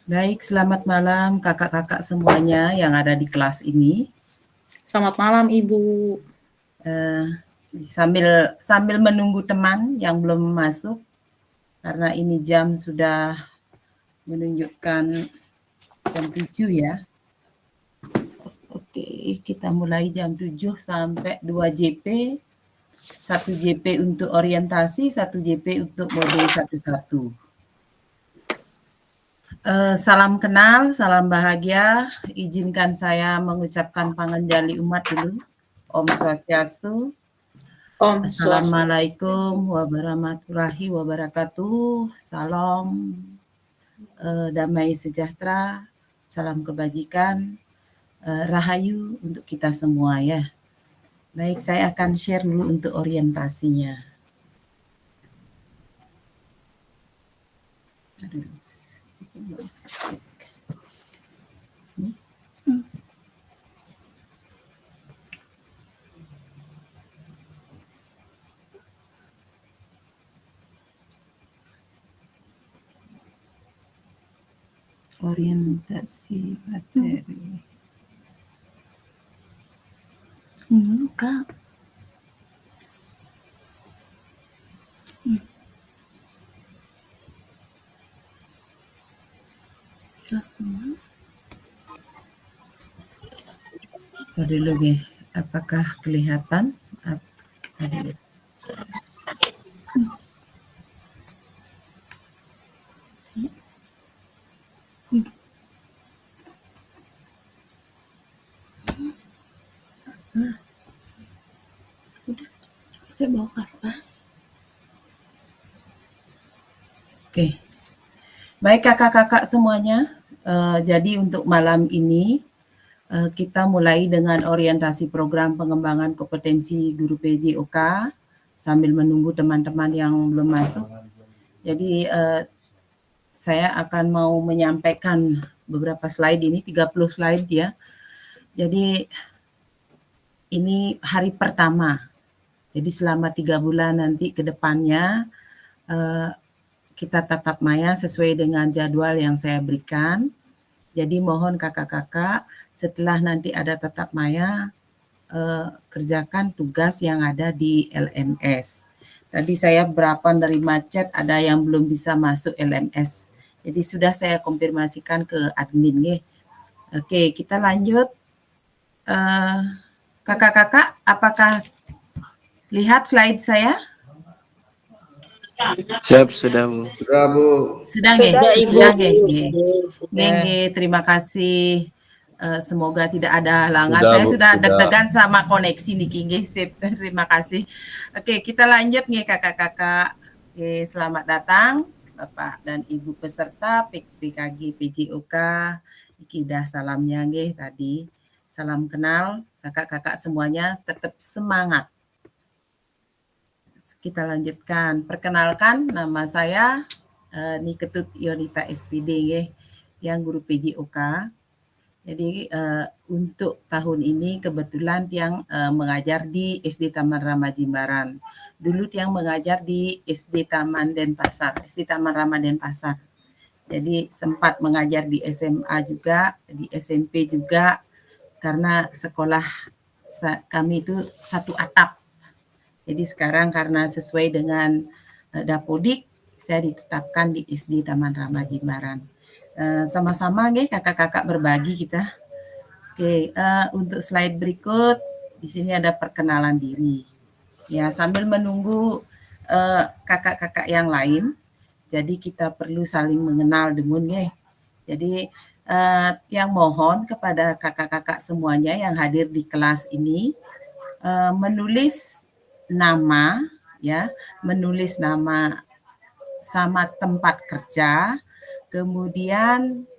Baik, selamat malam kakak-kakak semuanya yang ada di kelas ini. Selamat malam Ibu. Sambil menunggu teman yang belum masuk, karena ini jam sudah menunjukkan jam 7 ya. Oke, kita mulai jam 7 sampai 2 JP. 1 JP untuk orientasi, 1 JP untuk modul 11. Salam kenal, salam bahagia. Izinkan saya mengucapkan panganjali umat dulu. Om Swastiastu. Om Swastiastu. Assalamualaikum warahmatullahi wabarakatuh. Salam damai sejahtera, salam kebajikan, rahayu untuk kita semua ya. Baik, saya akan share dulu untuk orientasinya. Orientasi materi. Kak. Dulu nih, apakah kelihatan? Saya bawa kertas. Oke. Baik kakak-kakak semuanya. Jadi untuk malam ini kita mulai dengan orientasi program pengembangan kompetensi guru PJOK sambil menunggu teman-teman yang belum masuk. Jadi saya akan mau menyampaikan beberapa slide ini, 30 slide ya. Jadi ini hari pertama. Jadi selama 3 bulan nanti ke depannya kita tatap maya sesuai dengan jadwal yang saya berikan. Jadi mohon kakak-kakak setelah nanti ada tatap maya kerjakan tugas yang ada di LMS. Tadi saya berapa nerima chat ada yang belum bisa masuk LMS. Jadi sudah saya konfirmasikan ke admin nih. Oke, kita lanjut. Kakak-kakak, apakah lihat slide saya? Siap, sudah Bu. Sudah Bu. Sudah nggih? Sudah nggih. Terima kasih. Semoga tidak ada halangan. Saya sudah deg-degan sama koneksi niki nggih. Terima kasih. Oke, kita lanjut nih kakak-kakak. Oke, selamat datang Bapak dan Ibu peserta PKG PJOK. Iki dah salamnya nggih tadi. Salam kenal kakak-kakak semuanya, tetap semangat. Kita lanjutkan. Perkenalkan, nama saya Niketut Yonita SPD nggih, yang guru PJOK. Jadi untuk tahun ini kebetulan yang mengajar di SD Taman Rama Jimbaran. Dulu yang mengajar di SD Taman Denpasar, SD Taman Rama Denpasar. Jadi sempat mengajar di SMA juga, di SMP juga, karena sekolah kami itu satu atap. Jadi sekarang karena sesuai dengan Dapodik, saya ditetapkan di SD Taman Rama Jimbaran. Sama-sama nggih kakak-kakak berbagi kita. Oke, untuk slide berikut di sini ada perkenalan diri. Ya, sambil menunggu kakak-kakak yang lain, jadi kita perlu saling mengenal dulu nggih. Jadi yang mohon kepada kakak-kakak semuanya yang hadir di kelas ini menulis nama ya, menulis nama sama tempat kerja, kemudian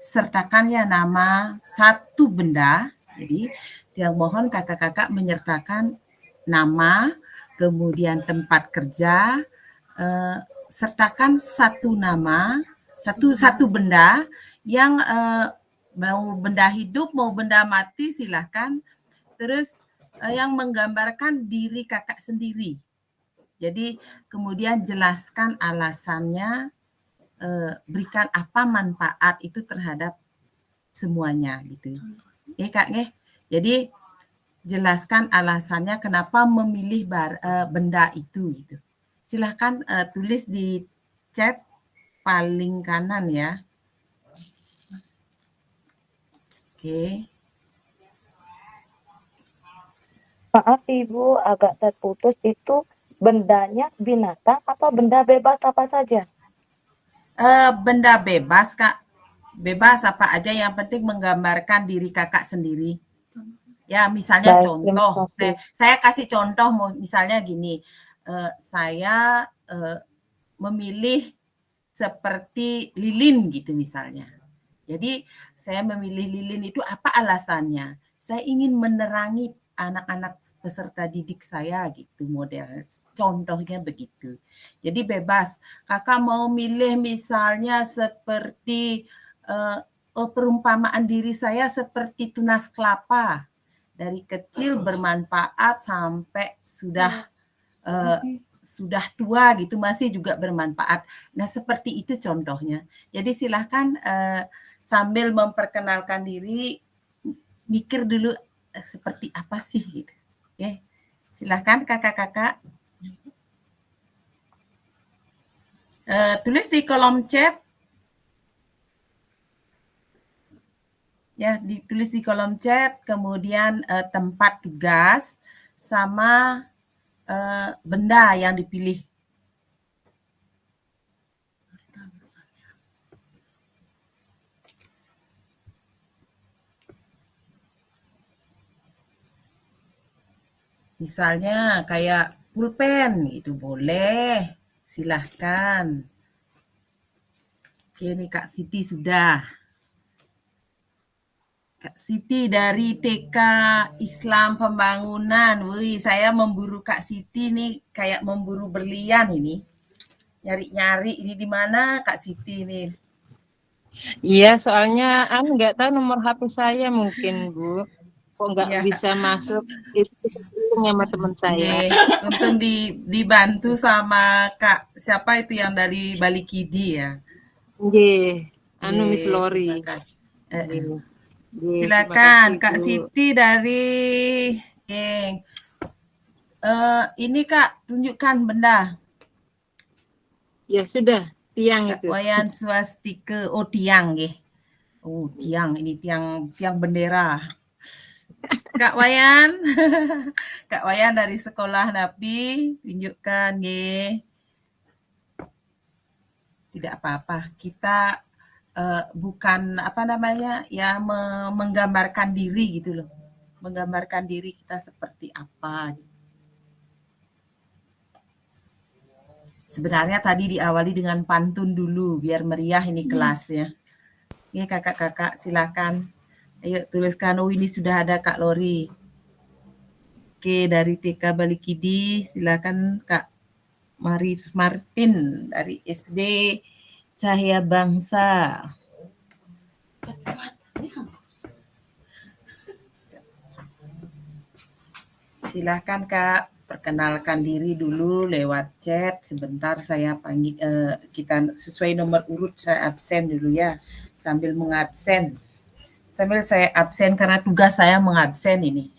sertakan ya nama satu benda. Jadi yang mohon kakak-kakak menyertakan nama, kemudian tempat kerja, sertakan satu nama, satu benda yang mau benda hidup mau benda mati silahkan. Terus yang menggambarkan diri kakak sendiri. Jadi kemudian jelaskan alasannya, berikan apa manfaat itu terhadap semuanya gitu. Kak nggih. Jadi jelaskan alasannya kenapa memilih benda itu gitu. Silahkan tulis di chat paling kanan ya. Oke. Maaf Ibu, agak terputus. Itu bendanya binatang apa benda bebas apa saja? Benda bebas Kak. Bebas apa aja, yang penting menggambarkan diri Kakak sendiri. Ya, misalnya Baik, terima contoh, kasih. saya kasih contoh misalnya gini, saya memilih seperti lilin gitu misalnya. Jadi saya memilih lilin itu apa alasannya? Saya ingin menerangi anak-anak peserta didik saya gitu model. Contohnya begitu. Jadi bebas. Kakak mau milih misalnya seperti perumpamaan diri saya seperti tunas kelapa. Dari kecil bermanfaat sampai sudah tua gitu masih juga bermanfaat. Nah, seperti itu contohnya. Jadi silahkan sambil memperkenalkan diri, mikir dulu seperti apa sih gitu. Oke. Silahkan kakak-kakak. Tulis di kolom chat. Ya, ditulis di kolom chat, kemudian tempat tugas sama benda yang dipilih. Misalnya kayak pulpen itu boleh, silahkan. Oke, ini Kak Siti sudah. Kak Siti dari TK Islam Pembangunan. Wih, saya memburu Kak Siti nih kayak memburu berlian ini. Nyari-nyari ini di mana Kak Siti nih? Iya, soalnya nggak tahu nomor HP saya mungkin, Bu. Kok nggak Ya. bisa masuk itu sama teman saya. Untung dibantu sama Kak siapa itu yang dari Balikidi ya. Nggih, Miss Lori. Silakan Kak Siti dari ini Kak, tunjukkan benda. Ya sudah, tiang Kak itu. Wayan swastika. Oh, tiang nggih. Oh, tiang, ini tiang bendera. Kak Wayan. Kak Wayan dari Sekolah Nabi, tunjukkan nggih. Tidak apa-apa. Kita bukan apa namanya ya menggambarkan diri gitu loh, menggambarkan diri kita seperti apa. Sebenarnya tadi diawali dengan pantun dulu biar meriah ini kelasnya. Ya kakak-kakak silakan, ayo tuliskan. Oh, ini sudah ada Kak Lori. Oke, dari TK Balikidi silakan Kak Martin dari SD Cahaya Bangsa. Silahkan Kak, perkenalkan diri dulu lewat chat. Sebentar saya panggil, kita sesuai nomor urut saya absen dulu ya, sambil mengabsen. Sambil saya absen karena tugas saya mengabsen ini.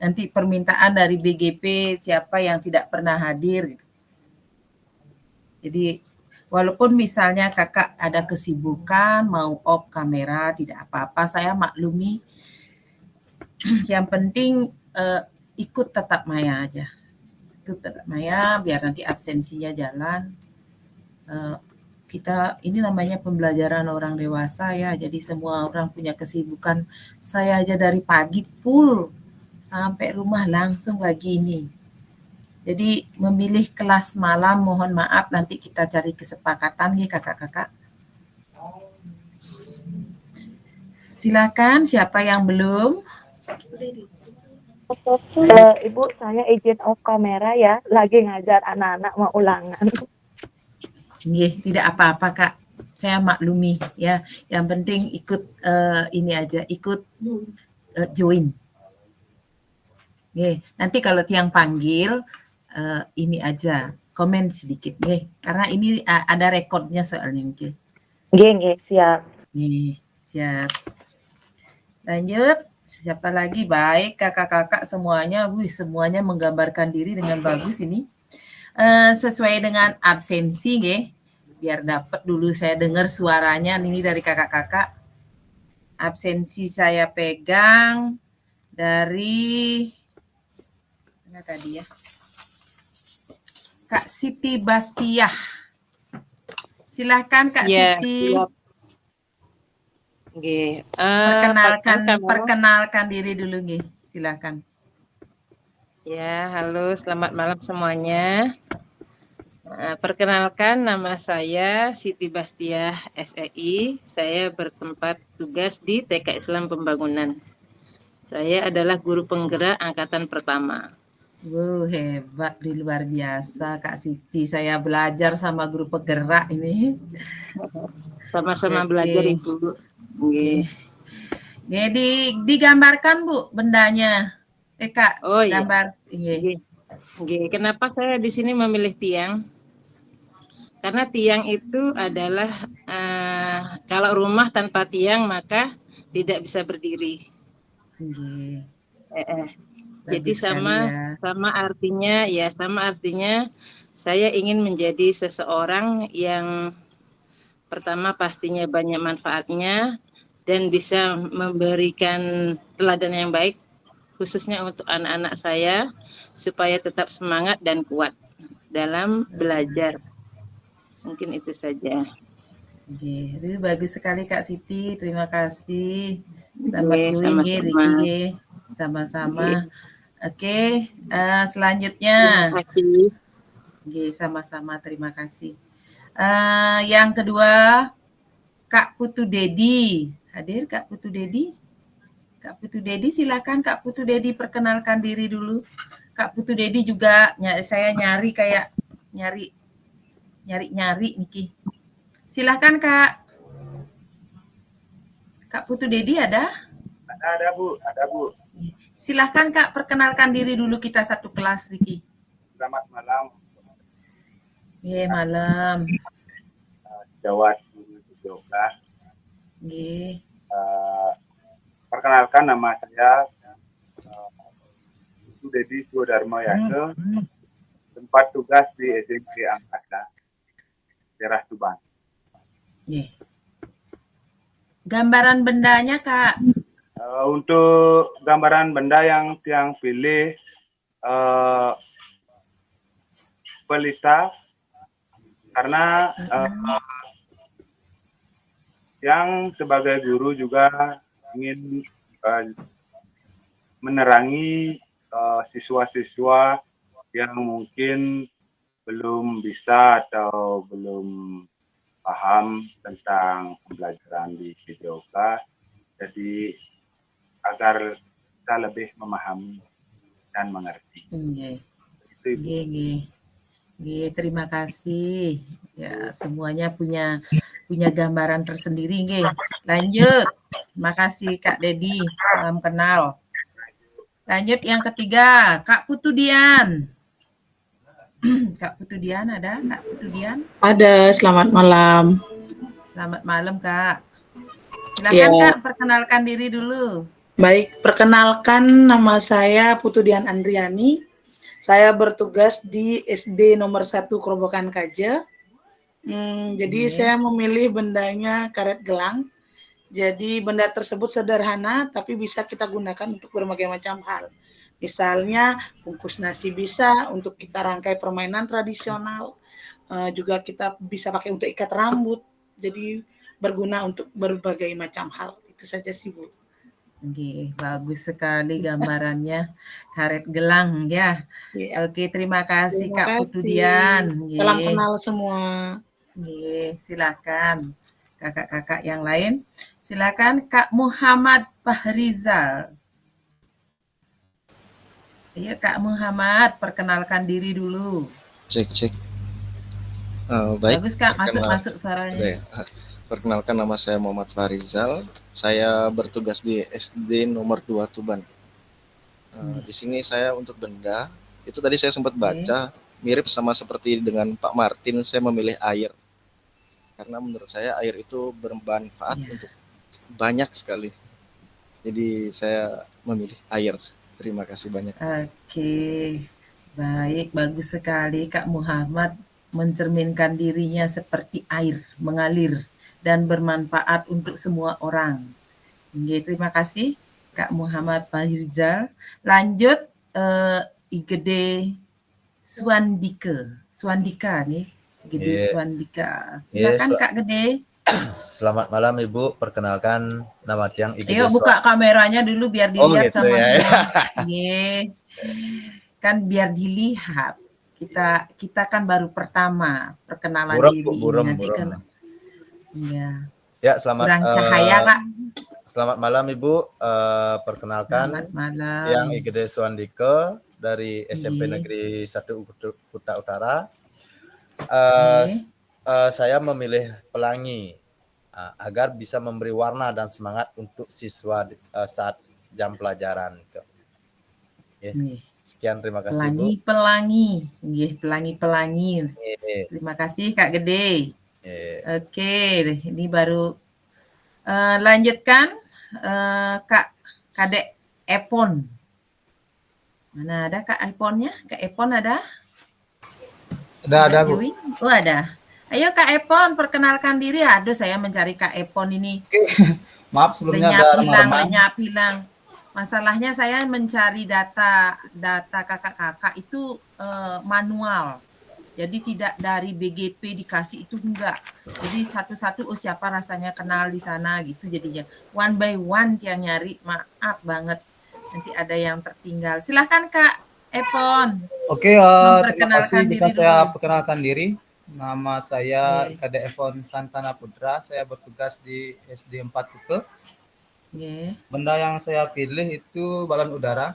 Nanti permintaan dari BGP siapa yang tidak pernah hadir. Jadi walaupun misalnya kakak ada kesibukan mau off kamera tidak apa-apa, saya maklumi. Yang penting ikut tetap maya aja. Ikut tetap maya biar nanti absensinya jalan. Kita ini namanya pembelajaran orang dewasa ya, jadi semua orang punya kesibukan. Saya aja dari pagi full sampai rumah langsung lagi ini. Jadi memilih kelas malam mohon maaf, nanti kita cari kesepakatan nih kakak-kakak. Silakan siapa yang belum? Ibu, saya izin off kamera ya, lagi ngajar anak-anak mau ulangan. Nggih, tidak apa-apa Kak. Saya maklumi ya. Yang penting ikut ini aja, ikut join. Nggih, nanti kalau tiang panggil ini aja, komen sedikit nggih. Karena ini ada rekodnya soalnya nggih. Nggih, siap. Nih, siap. Lanjut, siapa lagi? Baik, kakak-kakak semuanya, semuanya menggambarkan diri dengan bagus ini. Sesuai dengan absensi, nggih. Biar dapat dulu saya dengar suaranya ini dari kakak-kakak. Absensi saya pegang dari mana tadi ya? Kak Siti Bastiah. Silahkan Kak Ya, Siti. siap. Nggih. Perkenalkan diri dulu nggih. Silahkan. Ya, halo, selamat malam semuanya. Perkenalkan, nama saya Siti Bastiah SEI. Saya bertempat tugas di TK Islam Pembangunan. Saya adalah guru penggerak angkatan pertama. Hebat, luar biasa Kak Siti. Saya belajar sama guru penggerak ini. Sama-sama belajar Ibu. Nggih. Digambarkan Bu bendanya. Kak, Oh iya. gambar. Nggih. Kenapa saya di sini memilih tiang? Karena tiang itu adalah kalau rumah tanpa tiang maka tidak bisa berdiri. Jadi sama artinya saya ingin menjadi seseorang yang pertama pastinya banyak manfaatnya dan bisa memberikan teladan yang baik khususnya untuk anak-anak saya supaya tetap semangat dan kuat dalam belajar. Mungkin itu saja. Itu bagus sekali Kak Siti, terima kasih. Selamat Sama-sama. Sama-sama. Oke, selanjutnya. Terima kasih. Sama-sama, terima kasih. Yang kedua, Kak Putu Dedi. Hadir Kak Putu Dedi? Kak Putu Dedi, silakan Kak Putu Dedi perkenalkan diri dulu. Kak Putu Dedi juga saya nyari Niki. Silahkan Kak. Kak Putu Dedi ada? Ada Bu. Silahkan Kak perkenalkan diri dulu, kita satu kelas Niki. Selamat malam. Malam. Jawa Yoga. Perkenalkan nama saya Putu Dedi Sudarmo Yase. Tempat tugas di SMP Angkasa, daerah Tuban. Gambaran bendanya Kak. Untuk gambaran benda yang pilih pelita, karena yang sebagai guru juga ingin menerangi siswa-siswa yang mungkin belum bisa atau belum paham tentang pembelajaran di PJOK, jadi agar kita lebih memahami dan mengerti. Terima kasih. Ya, semuanya punya gambaran tersendiri. Lanjut. Terima kasih Kak Dedi. Salam kenal. Lanjut yang ketiga, Kak Putu Dian. Kak Putu Dian ada? Kak Putu Dian? Ada, selamat malam. Selamat malam Kak. Silakan Kak, perkenalkan diri dulu. Baik, perkenalkan nama saya Putu Dian Andriani. Saya bertugas di SD nomor 1 Kerobokan Kaja. Jadi saya memilih bendanya karet gelang. Jadi benda tersebut sederhana tapi bisa kita gunakan untuk berbagai macam hal. Misalnya bungkus nasi bisa, untuk kita rangkai permainan tradisional, juga kita bisa pakai untuk ikat rambut, jadi berguna untuk berbagai macam hal. Itu saja sih Bu. Bagus sekali gambarannya, karet gelang ya. Oke, terima kasih Kak Putu Dian. Salam kenal semua. Silakan kakak-kakak yang lain. Silakan Kak Muhammad Fahrizal. Iya Kak Muhammad, perkenalkan diri dulu. Cek. Baik. Bagus Kak, masuk suaranya. Perkenalkan, nama saya Muhammad Fahrizal. Saya bertugas di SD nomor 2 Tuban. Di sini saya untuk benda Itu tadi saya sempat baca, mirip sama seperti dengan Pak Martin, saya memilih air. Karena menurut saya air itu bermanfaat untuk banyak sekali. Jadi saya memilih air. Terima kasih banyak. Oke, baik, bagus sekali Kak Muhammad mencerminkan dirinya seperti air, mengalir dan bermanfaat untuk semua orang. Oke, terima kasih Kak Muhammad Farizal. Lanjut Igede Swandika nih, Gede Swandika. Silakan Kak Gede. Selamat malam Ibu, perkenalkan nama Tiang Igede. Ayo buka kameranya dulu biar dilihat gitu sama ya. Nih. Kan biar dilihat. Kita kan baru pertama perkenalan diri ini. Kan, ya, selamat kurang cahaya Kak. Selamat malam Ibu, perkenalkan Selamat malam. Tiang Igede Swandika dari SMP Negeri 1 Kuta Utara. Saya memilih pelangi agar bisa memberi warna dan semangat untuk siswa saat jam pelajaran. Sekian, terima kasih Bu. Pelangi. Terima kasih Kak Gede. Oke, ini baru lanjutkan Kak Kadek Epon. Mana ada Kak Eponnya? Kak Epon ada? Ada Bu. Oh ada. Ayo Kak Epon, perkenalkan diri. Aduh, saya mencari Kak Epon ini. Maaf sebelumnya ada lenyap hilang. Masalahnya saya mencari data kakak-kakak itu manual. Jadi tidak dari BGP dikasih itu enggak. Jadi satu-satu siapa rasanya kenal di sana gitu jadinya. One by one yang nyari, maaf banget. Nanti ada yang tertinggal. Silahkan Kak Epon. Oke, terima kasih jika saya perkenalkan diri. Nama saya Kadek Epon Santana Putra. Saya bertugas di SD 4 Kute. Benda yang saya pilih itu balon udara.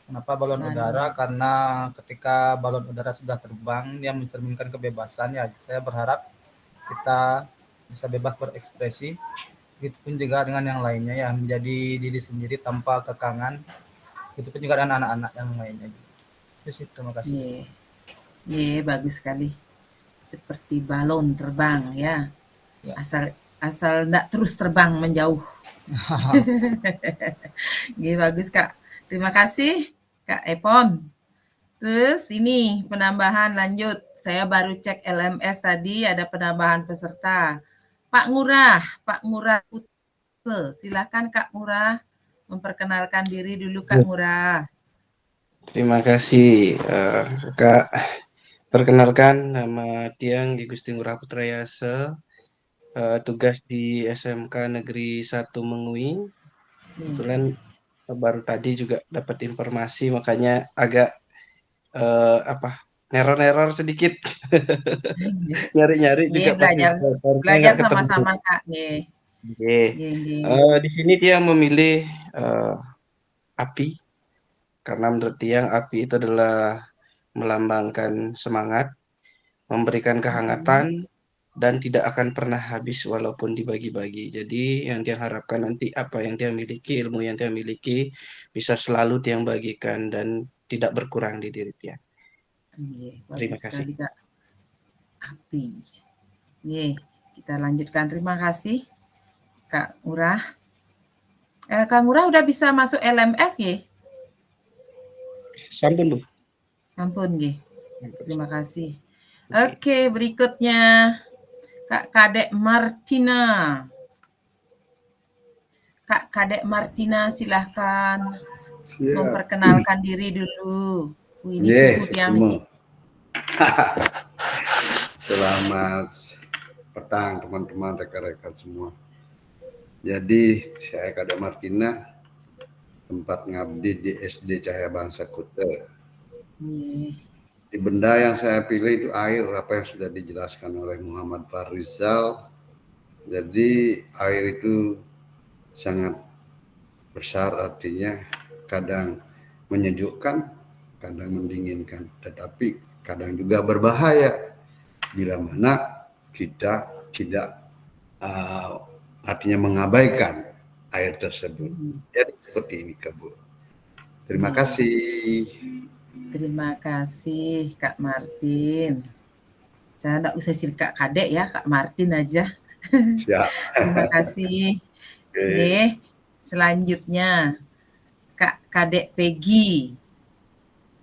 Kenapa balon udara? Karena ketika balon udara sudah terbang, dia mencerminkan kebebasan. Ya, saya berharap kita bisa bebas berekspresi. Begitupun juga dengan yang lainnya, ya, menjadi diri sendiri tanpa kekangan. Begitupun juga dengan anak-anak yang lainnya. Terima kasih. Bagus sekali. Seperti balon terbang ya. Asal enggak terus terbang menjauh. Bagus Kak. Terima kasih Kak Epon. Terus ini penambahan lanjut. Saya baru cek LMS tadi ada penambahan peserta. Pak Ngurah Putse. Silakan Kak Ngurah memperkenalkan diri dulu Kak Ngurah. Terima kasih Kak. Perkenalkan, nama Tiang Gusti Ngurah Putrayasa, tugas di SMK Negeri 1 Mengui. Kebetulan baru tadi juga dapat informasi, makanya agak neror sedikit. Nyari-nyari juga belajar sama-sama Kak. Di sini Tiang memilih api, karena menurut Tiang api itu adalah melambangkan semangat, memberikan kehangatan, dan tidak akan pernah habis walaupun dibagi-bagi. Jadi yang Tiang harapkan nanti apa yang Tiang miliki, ilmu yang Tiang miliki, bisa selalu Tiang bagikan dan tidak berkurang di diri Tiang. Terima kasih. Kak. Api. Kita lanjutkan. Terima kasih Kak Ngurah. Kak Ngurah udah bisa masuk LMS ya? Sampun Bu. Ampun, terima kasih. Oke, berikutnya Kak Kadek Martina. Kak Kadek Martina, silahkan memperkenalkan diri dulu. Ini suhu yang Selamat petang teman-teman, rekan-rekan semua. Jadi saya Kadek Martina, tempat ngabdi di SD Cahaya Bangsa Kute. Di benda yang saya pilih itu air, apa yang sudah dijelaskan oleh Muhammad Farizal. Jadi air itu sangat besar, artinya kadang menyejukkan, kadang mendinginkan, tetapi kadang juga berbahaya bila mana kita tidak artinya mengabaikan air tersebut. Jadi seperti ini Bu. Terima kasih. terima kasih Kak Martin. Saya enggak usah sih Kak Kadek ya, Kak Martin aja. Siap. Terima kasih. Oke. Selanjutnya Kak Kadek Peggy.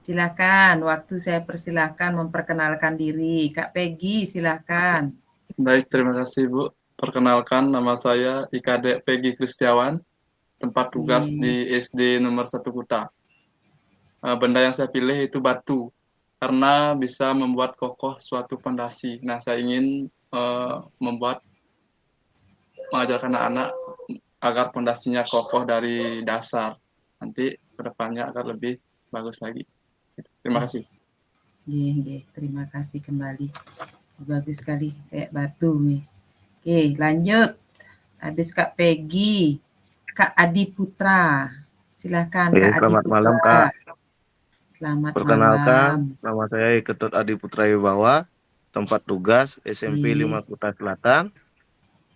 Silakan, waktu saya persilahkan memperkenalkan diri. Kak Peggy, silakan. Baik, terima kasih Bu. Perkenalkan, nama saya IKD Peggy Kristiawan, tempat tugas di SD nomor 1 Kuta. Benda yang saya pilih itu batu, karena bisa membuat kokoh suatu fondasi. Nah, saya ingin mengajarkan anak-anak agar fondasinya kokoh dari dasar. Nanti kedepannya akan lebih bagus lagi. Terima kasih. Terima kasih kembali. Bagus sekali, kayak batu nih. Oke, lanjut. Habis Kak Peggy, Kak Adi Putra. Silakan Kak Adi Selamat Putra. malam Kak. Selamat Perkenalkan, malam. nama saya Ketut Adi Putra Wibawa, tempat tugas SMP 5 Kuta Selatan.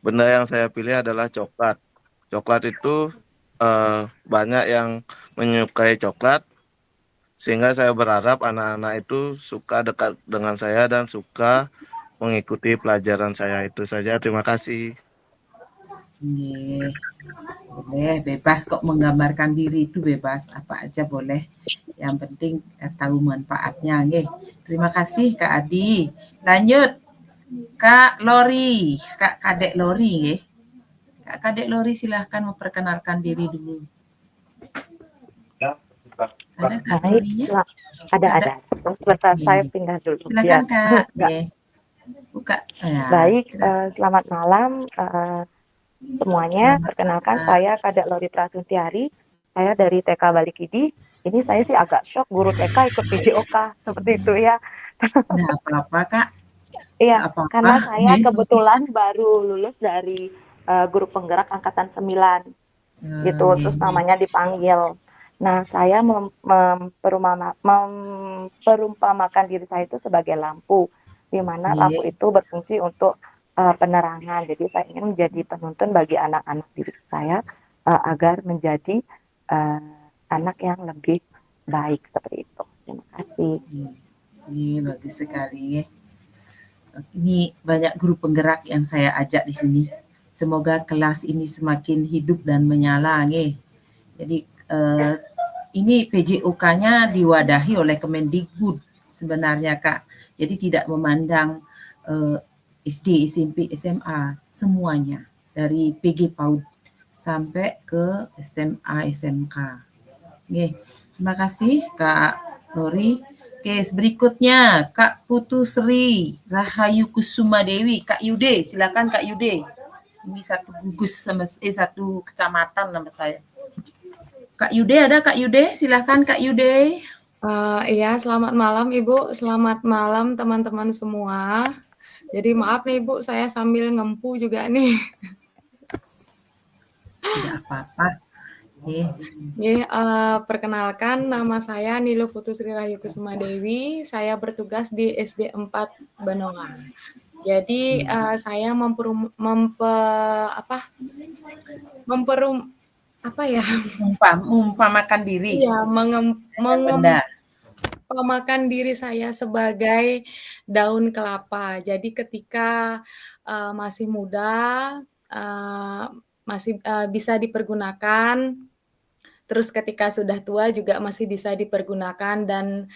Benda yang saya pilih adalah coklat. Coklat itu banyak yang menyukai coklat, sehingga saya berharap anak-anak itu suka dekat dengan saya dan suka mengikuti pelajaran saya. Itu saja, terima kasih. Boleh, bebas kok menggambarkan diri itu bebas, apa aja boleh. Yang penting tahu manfaatnya. Terima kasih Kak Adi. Lanjut Kak Lori, Kak Kadek Lori. Kak Kadek Lori silahkan memperkenalkan diri dulu. Ada Kak Lorinya? Ada. Sebentar saya pindah dulu. Silakan Kak. Buka. Baik, selamat malam semuanya. Perkenalkan saya Kadek Lori Prasuntiari. Saya dari TK Balikidi. Ini saya sih agak shock guru TK ikut PJOK seperti itu ya. Nggak apa-apa Kak. Iya, karena saya kebetulan baru lulus dari guru penggerak angkatan 9 gitu, terus namanya dipanggil. Nah, saya memperumpamakan diri saya itu sebagai lampu, di mana lampu itu berfungsi untuk penerangan. Jadi saya ingin menjadi penuntun bagi anak-anak diri saya agar menjadi anak yang lebih baik seperti itu. Terima kasih. Ini bagus sekali. Ini banyak guru penggerak yang saya ajak di sini. Semoga kelas ini semakin hidup dan menyala. Jadi ini PJOK-nya diwadahi oleh Kemendikbud sebenarnya Kak. Jadi tidak memandang SD, SMP, SMA, semuanya. Dari PG PAUD sampai ke SMA, SMK. Terima kasih Kak Lori. Berikutnya Kak Putu Sri Rahayu Kusuma Dewi. Kak Yude, silakan Kak Yude. Ini satu gugus sama satu kecamatan nama saya. Kak Yude ada Kak Yude? Silakan Kak Yude. Iya, selamat malam Ibu. Selamat malam teman-teman semua. Jadi maaf nih Ibu, saya sambil ngempu juga nih. Tidak apa-apa. Perkenalkan, nama saya Nilo Putu Sri Rahayu Kusuma Dewi. Saya bertugas di SD 4 Banongan. Jadi saya mengumpamakan diri. Iya, mengumpamakan diri saya sebagai daun kelapa. Jadi ketika masih muda, masih bisa dipergunakan. Terus ketika sudah tua juga masih bisa dipergunakan dan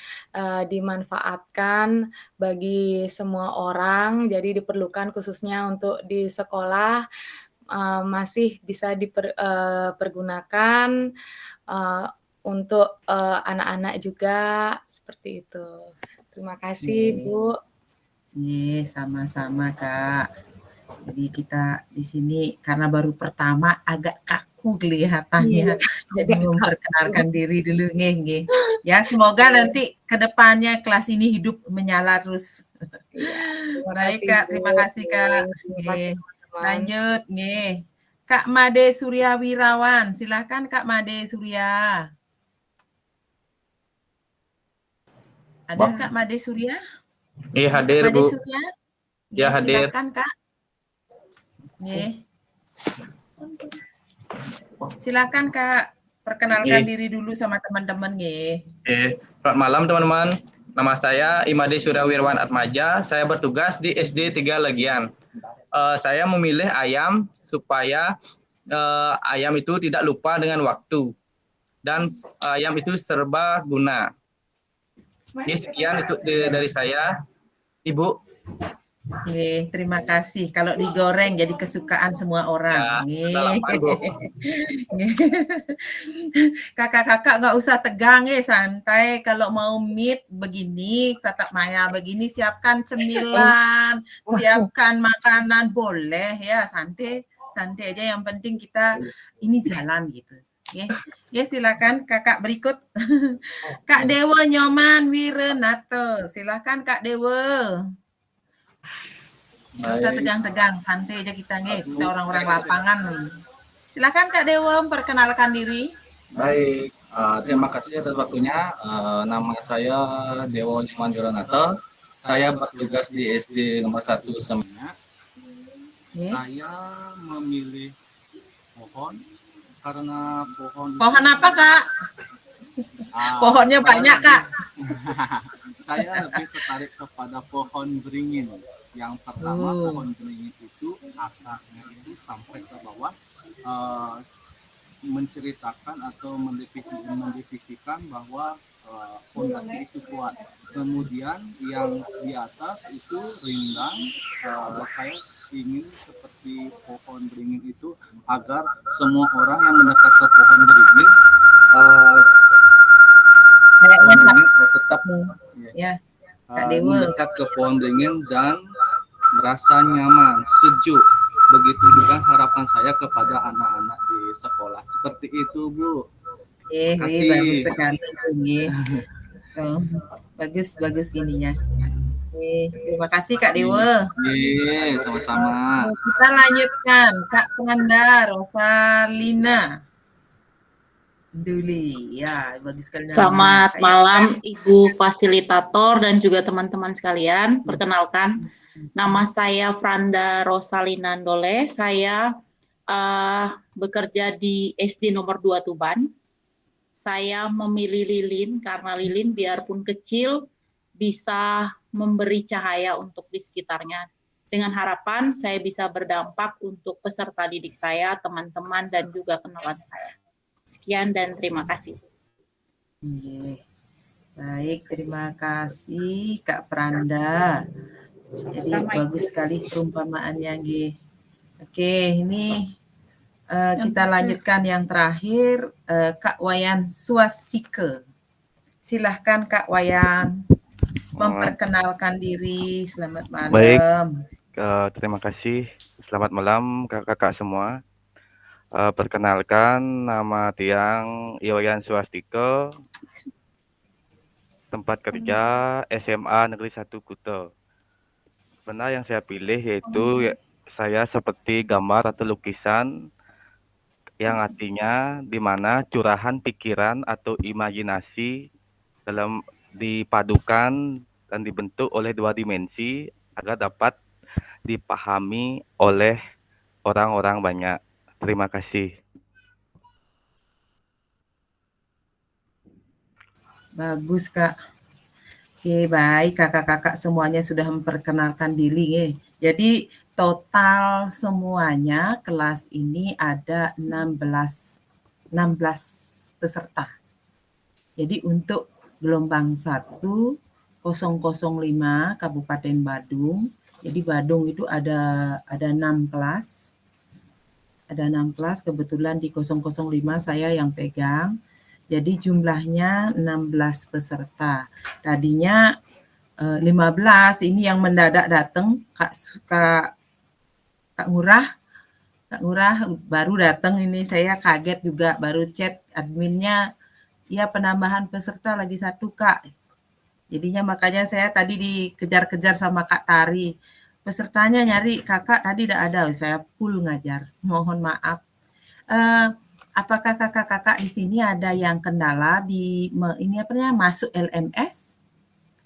dimanfaatkan bagi semua orang. Jadi diperlukan khususnya untuk di sekolah masih bisa dipergunakan untuk anak-anak juga seperti itu. Terima kasih Bu. Sama-sama Kak. Jadi kita di sini karena baru pertama agak kaku kelihatannya. Jadi memperkenalkan diri dulu Ya, semoga nanti ke depannya kelas ini hidup menyala terus. Baik Kak, terima kasih Kak. Lanjut Kak Made Surya Wirawan. Silakan Kak Made Surya. Ada Kak Made Surya? Iya hadir Made Bu. Surya? Ya hadir. Silakan Kak. Silakan Kak, perkenalkan diri dulu sama teman-teman Selamat malam teman-teman. Nama saya Imade Surawirwan Atmaja. Saya bertugas di SD 3 Legian. Saya memilih ayam supaya ayam itu tidak lupa dengan waktu dan ayam itu serba guna. Jadi sekian itu dari saya, Ibu. Terima kasih. Kalau digoreng jadi kesukaan semua orang. Kakak-kakak nggak usah tegang santai. Kalau mau meet begini, tatap maya begini, siapkan cemilan, siapkan makanan, boleh ya, santai aja. Yang penting kita ini jalan gitu. Ya silakan kakak berikut. Kak Dewa Nyoman Wirenato, silakan Kak Dewa. Nggak usah tegang-tegang, santai aja kita kita orang-orang lapangan. Silakan Kak Dewa, perkenalkan diri. Baik, terima kasih atas waktunya. Nama saya Dewa Nyoman Wirenato. Saya bertugas di SD nomor 1 Seminyak. Saya memilih pohon karena pohon apa Kak? Pohonnya banyak Kak. Saya lebih tertarik kepada pohon beringin. Yang pertama, pohon beringin itu akarnya itu sampai ke bawah, menceritakan atau mendefinisikan bahwa fondasi itu kuat. Kemudian yang di atas itu rindang. Saya ingin seperti pohon beringin itu agar semua orang yang mendekat ke pohon beringin tetap mendekat ke pohon beringin dan merasa nyaman, sejuk. Begitu juga harapan saya kepada anak-anak di sekolah. Seperti itu, Bu. Bagus sekali. Bagus ininya. Terima kasih Kak Dewa. Sama-sama. Kita lanjutkan Kak Pranda Rosalina Duli. Ya, bagus sekali. Selamat malam Ibu Fasilitator dan juga teman-teman sekalian. Perkenalkan, nama saya Franda Rosalina Ndole. Saya bekerja di SD nomor 2 Tuban. Saya memilih lilin karena lilin biarpun kecil bisa memberi cahaya untuk di sekitarnya. Dengan harapan saya bisa berdampak untuk peserta didik saya, teman-teman, dan juga kenalan saya. Sekian dan terima kasih. Baik, terima kasih Kak Pranda. Jadi bagus sekali perumpamaannya. Oke, ini kita lanjutkan yang terakhir, Kak Wayan Swastika. Silahkan Kak Wayan memperkenalkan diri. Selamat malam. Baik, terima kasih. Selamat malam kakak-kakak semua. Perkenalkan, nama Tiang Wayan Swastika. Tempat kerja SMA Negeri 1 Kuta. Benda yang saya pilih yaitu saya seperti gambar atau lukisan yang artinya di mana curahan pikiran atau imajinasi dalam dipadukan dan dibentuk oleh 2 dimensi agar dapat dipahami oleh orang-orang banyak. Terima kasih. Bagus Kak. Oke, baik kakak-kakak semuanya sudah memperkenalkan diri. Jadi total semuanya kelas ini ada 16 peserta. Jadi untuk gelombang 1 005 Kabupaten Badung. Jadi Badung itu ada 6 kelas. Ada 6 kelas, kebetulan di 005 saya yang pegang. Jadi jumlahnya 16 peserta. Tadinya 15, ini yang mendadak datang Kak Ngurah. Kak Ngurah baru datang ini, saya kaget juga, baru chat adminnya, ya penambahan peserta lagi 1 Kak. Jadinya makanya saya tadi dikejar-kejar sama Kak Tari. Pesertanya nyari, kakak tadi tidak ada, saya full ngajar. Mohon maaf. Apakah kakak-kakak di sini ada yang kendala di masuk LMS?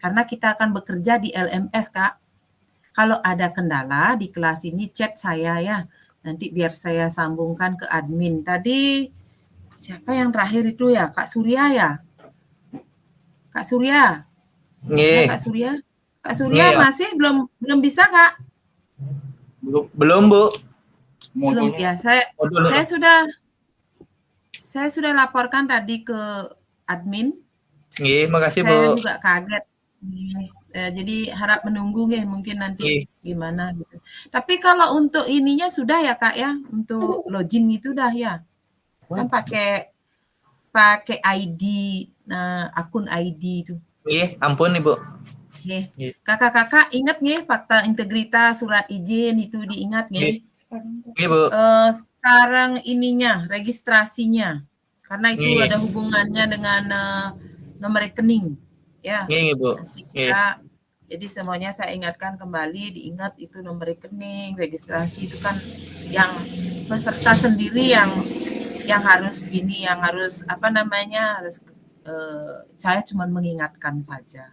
Karena kita akan bekerja di LMS, Kak. Kalau ada kendala di kelas ini chat saya ya. Nanti biar saya sambungkan ke admin. Tadi siapa yang terakhir itu ya? Kak Surya ya? Kak Surya. Nggih. Kak Surya. Kak Surya Nggih, masih belum bisa, Kak? belum Bu. Belum ya. Saya sudah laporkan tadi ke admin. Nggih, makasih Saya Bu. juga kaget. Jadi harap menunggu nggih, mungkin nanti gimana gitu. Tapi kalau untuk ininya sudah ya Kak ya, untuk login itu dah ya. Kan pakai ID, akun ID itu. Nggih, ampun Ibu. Nggih. Kakak-kakak ingat nggih fakta integritas, surat izin itu diingat nggih? Nggih, Bu. Sarang ininya, registrasinya. Karena itu Nggih. ada hubungannya dengan nomor rekening. Ya. Nggih, Bu. Kita, jadi semuanya saya ingatkan kembali, diingat itu nomor rekening, registrasi itu kan yang peserta sendiri yang harus gini, yang harus apa namanya, harus saya cuma mengingatkan saja.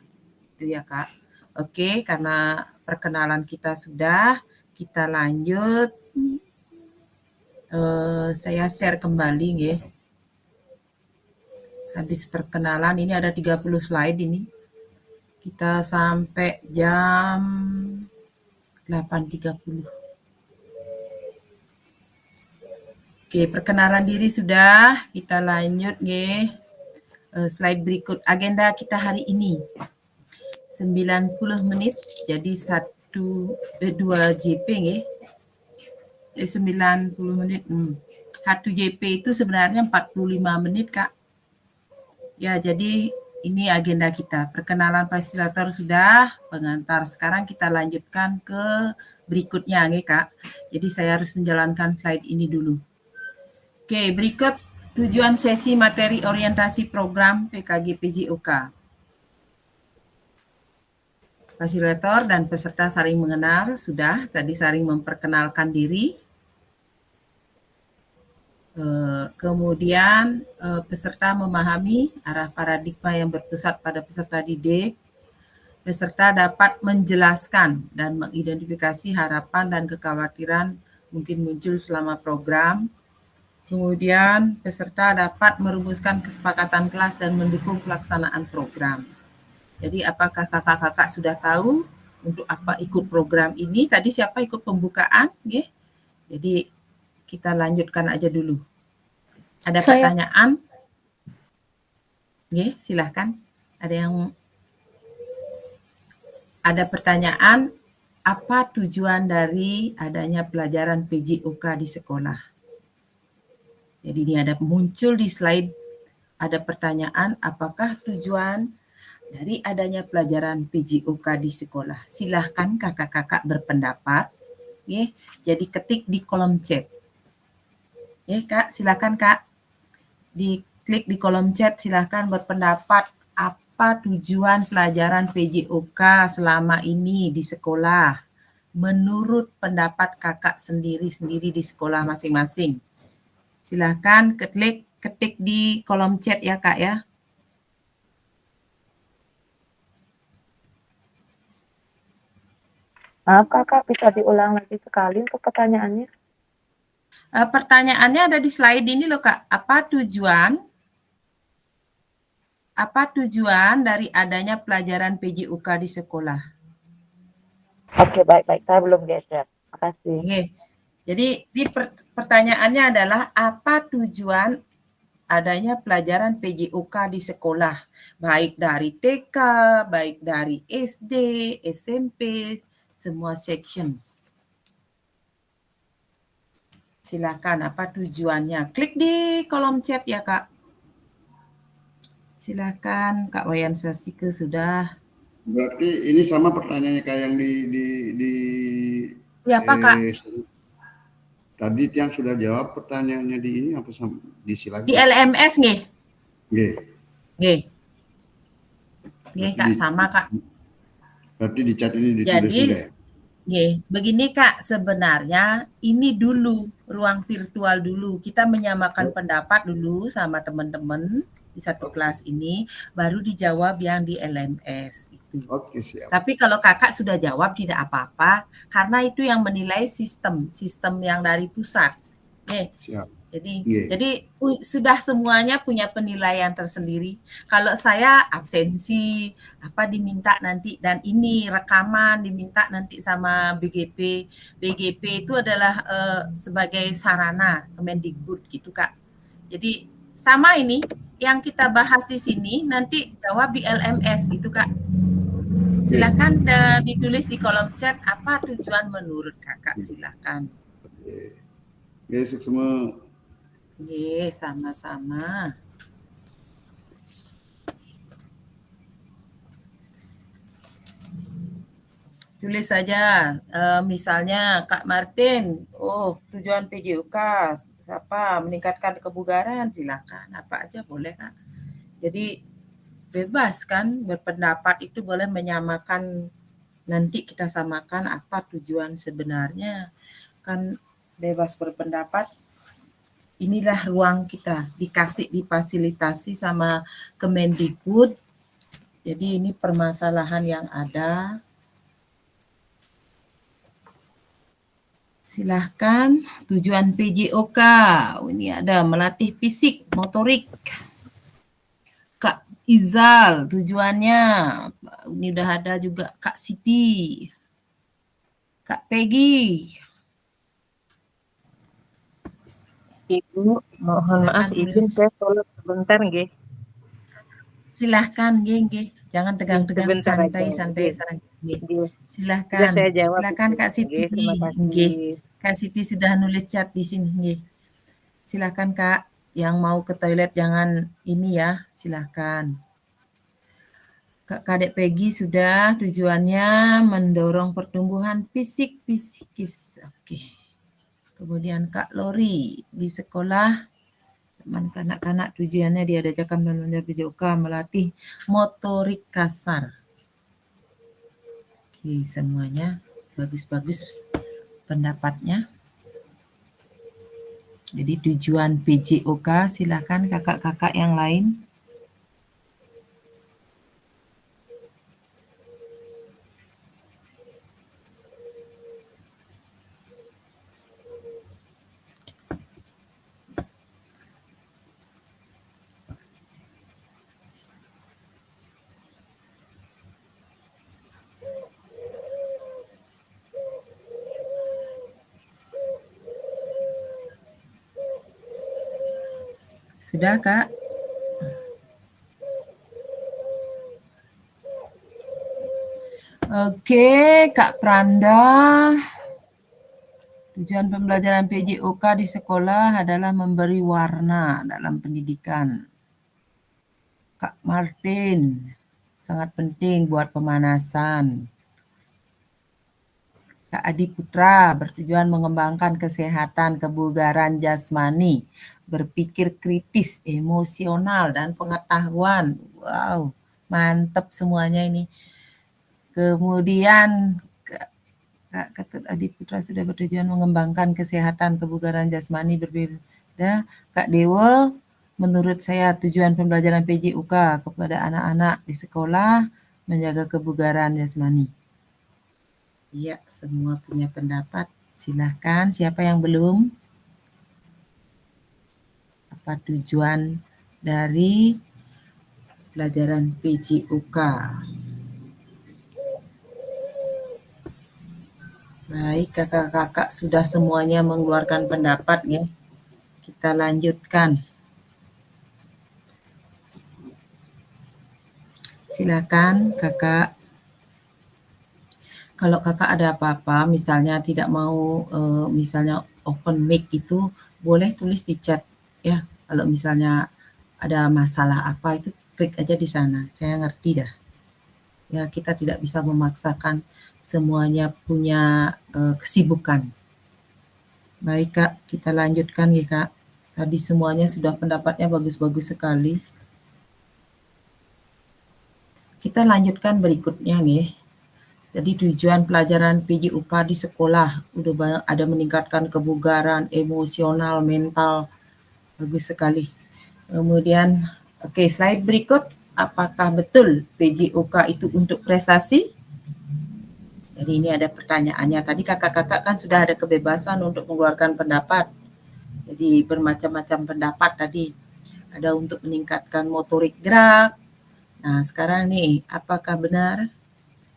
Itu ya Kak. Oke, karena perkenalan kita sudah, kita lanjut. Saya share kembali nggih. Habis perkenalan ini ada 30 slide ini. Kita sampai jam 8.30. Oke, perkenalan diri sudah. Kita lanjut nggih. Slide berikut. Agenda kita hari ini. 90 menit. Jadi 2 JP nggih. 90 menit. 1 JP itu sebenarnya 45 menit, Kak. Ya, jadi ini agenda kita. Perkenalan fasilitator sudah, pengantar. Sekarang kita lanjutkan ke berikutnya, nih Kak. Jadi saya harus menjalankan slide ini dulu. Oke, berikut tujuan sesi materi orientasi program PKG PJOK. Fasilitator dan peserta saling mengenal, sudah. Tadi saling memperkenalkan diri. Kemudian peserta memahami arah paradigma yang berpusat pada peserta didik. Peserta dapat menjelaskan dan mengidentifikasi harapan dan kekhawatiran mungkin muncul selama program. Kemudian peserta dapat merumuskan kesepakatan kelas dan mendukung pelaksanaan program. Jadi apakah kakak-kakak sudah tahu untuk apa ikut program ini? Tadi siapa ikut pembukaan? Nggih. Jadi kita lanjutkan aja dulu. Ada pertanyaan? Nggih, silahkan. Ada pertanyaan, apa tujuan dari adanya pelajaran PJOK di sekolah? Jadi ini ada muncul di slide, ada pertanyaan, apakah tujuan dari adanya pelajaran PJOK di sekolah? Silahkan kakak-kakak berpendapat. Nggih, jadi ketik di kolom chat. Ya Kak, silakan Kak. Diklik di kolom chat, silakan berpendapat apa tujuan pelajaran PJOK selama ini di sekolah. Menurut pendapat kakak sendiri-sendiri di sekolah masing-masing. Silakan ketik di kolom chat ya Kak ya. Maaf Kakak, bisa diulang lagi sekali untuk pertanyaannya? Pertanyaannya ada di slide ini loh Kak. Apa tujuan dari adanya pelajaran PJOK di sekolah? Oke, baik. Saya belum geser. Makasih. Oke. Jadi pertanyaannya adalah apa tujuan adanya pelajaran PJOK di sekolah? Baik dari TK, baik dari SD, SMP, semua section. Silakan, apa tujuannya? Klik di kolom chat ya, Kak. Silakan, Kak Wayan Swastika sudah. Berarti ini sama pertanyaannya kayak yang ya, Pak, Kak. Tadi yang sudah jawab pertanyaannya di ini apa sama diisi lagi? Di LMS nggih. Nggih. Nggih. Nggih, Kak, sama, Kak. Berarti di chat ini ditulis Jadi, juga ya? begini Kak, sebenarnya ini dulu, ruang virtual dulu. Kita menyamakan pendapat dulu sama teman-teman di satu kelas ini, baru dijawab yang di LMS. Itu. Oke, siap. Tapi kalau kakak sudah jawab tidak apa-apa, karena itu yang menilai sistem yang dari pusat. Siap. Jadi sudah semuanya punya penilaian tersendiri. Kalau saya absensi, apa diminta nanti, dan ini rekaman diminta nanti sama BGP. BGP itu adalah sebagai sarana Kemendikbud gitu Kak. Jadi sama ini yang kita bahas di sini nanti jawab di LMS gitu Kak. Silakan ditulis di kolom chat apa tujuan menurut Kakak, silakan. Sukses semua. Sama-sama. Tulis saja, misalnya Kak Martin, tujuan PJOK apa? Meningkatkan kebugaran, silakan. Apa aja boleh Kak. Jadi bebas kan, berpendapat itu boleh menyamakan, nanti kita samakan apa tujuan sebenarnya. Kan bebas berpendapat. Inilah ruang kita, difasilitasi sama Kemendikbud. Jadi ini permasalahan yang ada. Silahkan, tujuan PJOK. Ini ada melatih fisik, motorik. Kak Izal, tujuannya. Ini udah ada juga Kak Siti. Kak Peggy. Ibu, mohon maaf izin saya sholat sebentar nggih. Silahkan nggih. Jangan tegang-tegang, santai. Silahkan. Saya jawab. Silahkan Kak Siti. Terima kasih. Kak Siti sudah nulis chat di sini nggih. Silahkan Kak, yang mau ke toilet jangan ini ya, silahkan. Kak Kadek Peggy sudah, tujuannya mendorong pertumbuhan fisik psikis. Oke. Kemudian Kak Lori di sekolah, teman kanak-kanak tujuannya diadakan belajar PJOK melatih motorik kasar. Oke, semuanya bagus-bagus pendapatnya. Jadi tujuan PJOK, silakan kakak-kakak yang lain. Sudah, Kak? Oke, Kak Pranda. Tujuan pembelajaran PJOK di sekolah adalah memberi warna dalam pendidikan. Kak Martin, sangat penting buat pemanasan. Kak Adi Putra, bertujuan mengembangkan kesehatan kebugaran jasmani, berpikir kritis, emosional, dan pengetahuan. Wow, mantap semuanya ini. Kemudian Kak Ketut Adi Putra sudah bertujuan mengembangkan kesehatan kebugaran jasmani berbeda. Kak Dewo, menurut saya tujuan pembelajaran PJOK kepada anak-anak di sekolah menjaga kebugaran jasmani. Iya, semua punya pendapat. Silahkan, siapa yang belum? Apa tujuan dari pelajaran PJOK? Baik, kakak-kakak sudah semuanya mengeluarkan pendapat ya. Kita lanjutkan. Silakan kakak. Kalau kakak ada apa-apa, misalnya tidak mau, misalnya open mic itu, boleh tulis di chat ya. Kalau misalnya ada masalah apa itu, klik aja di sana. Saya ngerti dah. Ya, kita tidak bisa memaksakan semuanya punya kesibukan. Baik Kak, kita lanjutkan ya Kak. Tadi semuanya sudah pendapatnya bagus-bagus sekali. Kita lanjutkan berikutnya nih. Jadi tujuan pelajaran PJOK di sekolah udah ada meningkatkan kebugaran emosional, mental, bagus sekali. Kemudian, oke, slide berikut. Apakah betul PJOK itu untuk prestasi? Jadi ini ada pertanyaannya. Tadi kakak-kakak kan sudah ada kebebasan untuk mengeluarkan pendapat. Jadi bermacam-macam pendapat tadi. Ada untuk meningkatkan motorik gerak. Nah, sekarang nih, apakah benar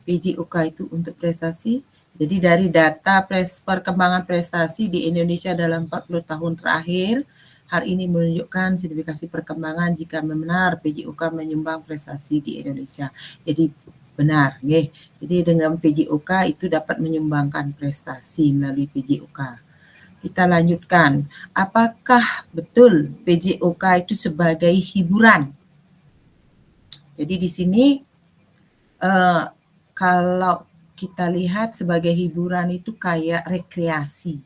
PJOK itu untuk prestasi? Jadi dari data perkembangan prestasi di Indonesia dalam 40 tahun terakhir, hari ini menunjukkan signifikasi perkembangan jika benar PJOK menyumbang prestasi di Indonesia. Jadi benar, nggih. Jadi dengan PJOK itu dapat menyumbangkan prestasi melalui PJOK. Kita lanjutkan. Apakah betul PJOK itu sebagai hiburan? Jadi di sini kalau kita lihat sebagai hiburan itu kayak rekreasi.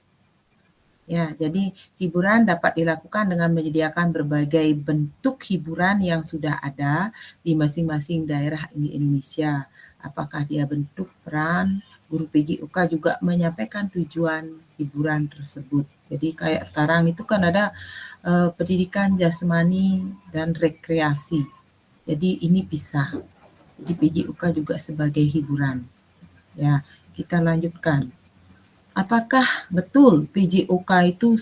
Ya, jadi hiburan dapat dilakukan dengan menyediakan berbagai bentuk hiburan yang sudah ada di masing-masing daerah di Indonesia. Apakah dia bentuk peran, guru PJOK juga menyampaikan tujuan hiburan tersebut. Jadi kayak sekarang itu kan ada pendidikan jasmani dan rekreasi. Jadi ini pisah. Jadi PJOK juga sebagai hiburan. Ya, kita lanjutkan. Apakah betul PJOK itu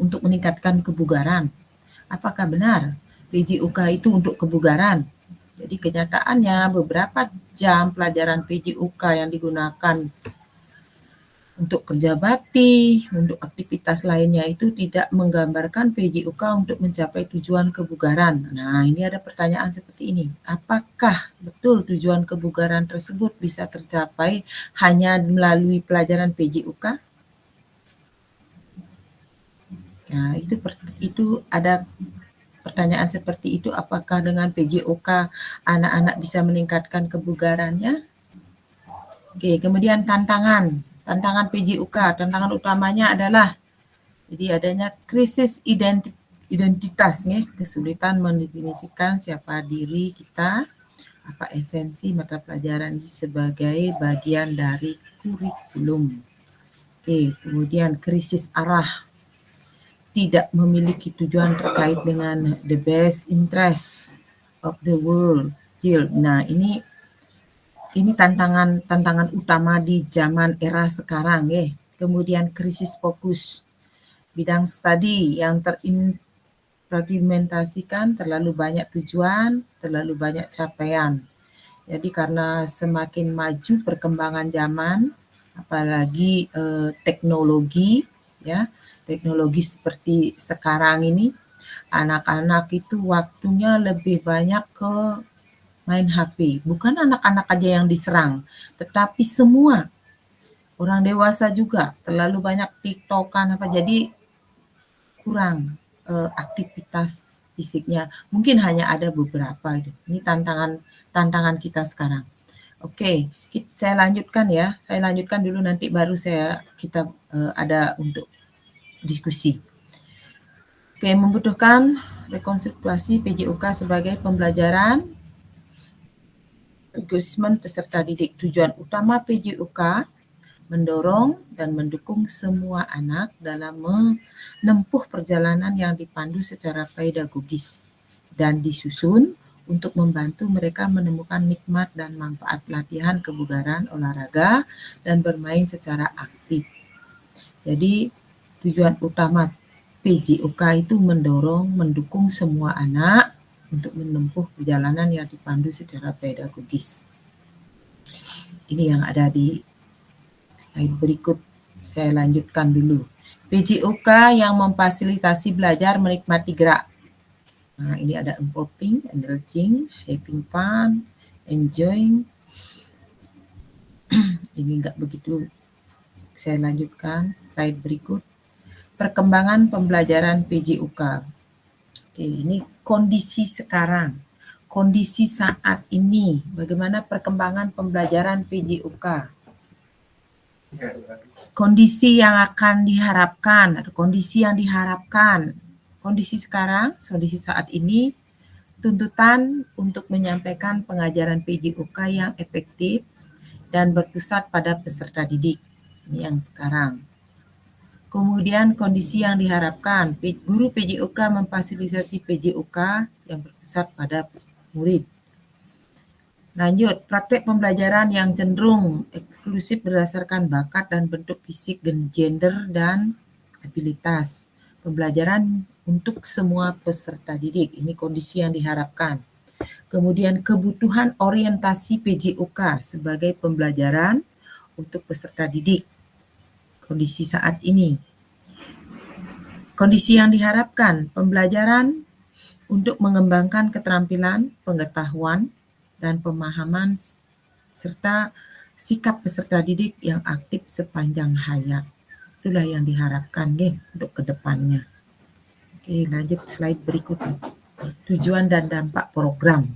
untuk meningkatkan kebugaran? Apakah benar PJOK itu untuk kebugaran? Jadi kenyataannya beberapa jam pelajaran PJOK yang digunakan untuk kerja bakti, untuk aktivitas lainnya itu tidak menggambarkan PJOK untuk mencapai tujuan kebugaran. Nah, ini ada pertanyaan seperti ini. Apakah betul tujuan kebugaran tersebut bisa tercapai hanya melalui pelajaran PJOK? Nah, itu ada pertanyaan seperti itu. Apakah dengan PJOK anak-anak bisa meningkatkan kebugarannya? Oke, kemudian tantangan PJOK, tantangan utamanya adalah jadi adanya krisis identitas, ya, kesulitan mendefinisikan siapa diri kita, apa esensi mata pelajaran sebagai bagian dari kurikulum. Oke, kemudian krisis arah, tidak memiliki tujuan terkait dengan the best interest of the world. Nah, ini tantangan utama di zaman era sekarang, ya. Kemudian krisis fokus, bidang studi yang terfragmentasikan, terlalu banyak tujuan, terlalu banyak capaian. Jadi karena semakin maju perkembangan zaman, apalagi teknologi, ya, teknologi seperti sekarang ini, anak-anak itu waktunya lebih banyak ke main HP. Bukan anak-anak aja yang diserang, tetapi semua orang dewasa juga terlalu banyak TikTokan apa, jadi kurang aktivitas fisiknya. Mungkin hanya ada beberapa itu. Ini tantangan kita sekarang. Oke, saya lanjutkan ya. Saya lanjutkan dulu, nanti baru kita ada untuk diskusi. Oke, membutuhkan rekonstruksi PJOK sebagai pembelajaran engagement peserta didik. Tujuan utama PJOK mendorong dan mendukung semua anak dalam menempuh perjalanan yang dipandu secara pedagogis dan disusun untuk membantu mereka menemukan nikmat dan manfaat latihan kebugaran, olahraga, dan bermain secara aktif. Jadi tujuan utama PJOK itu mendukung semua anak untuk menempuh perjalanan yang dipandu secara pedagogis. Ini yang ada di slide berikut. Saya lanjutkan dulu. PJOK yang memfasilitasi belajar menikmati gerak. Nah, ini ada importing, enriching, having fun, enjoying. Ini enggak begitu. Saya lanjutkan slide berikut. Perkembangan pembelajaran PJOK. Oke, ini kondisi sekarang, kondisi saat ini, bagaimana perkembangan pembelajaran PJOK. Kondisi yang akan diharapkan, atau kondisi yang diharapkan, kondisi sekarang, kondisi saat ini, tuntutan untuk menyampaikan pengajaran PJOK yang efektif dan berpusat pada peserta didik. Ini yang sekarang. Kemudian kondisi yang diharapkan, guru PJOK memfasilitasi PJOK yang berpusat pada murid. Lanjut, praktek pembelajaran yang cenderung eksklusif berdasarkan bakat dan bentuk fisik, gender, dan abilitas. pembelajaran untuk semua peserta didik. Ini kondisi yang diharapkan. Kemudian kebutuhan orientasi PJOK sebagai pembelajaran untuk peserta didik. Kondisi saat ini. Kondisi yang diharapkan, pembelajaran untuk mengembangkan keterampilan, pengetahuan, dan pemahaman serta sikap peserta didik yang aktif sepanjang hayat. Itulah yang diharapkan deh untuk kedepannya. Oke, lanjut slide berikutnya. Tujuan dan dampak program.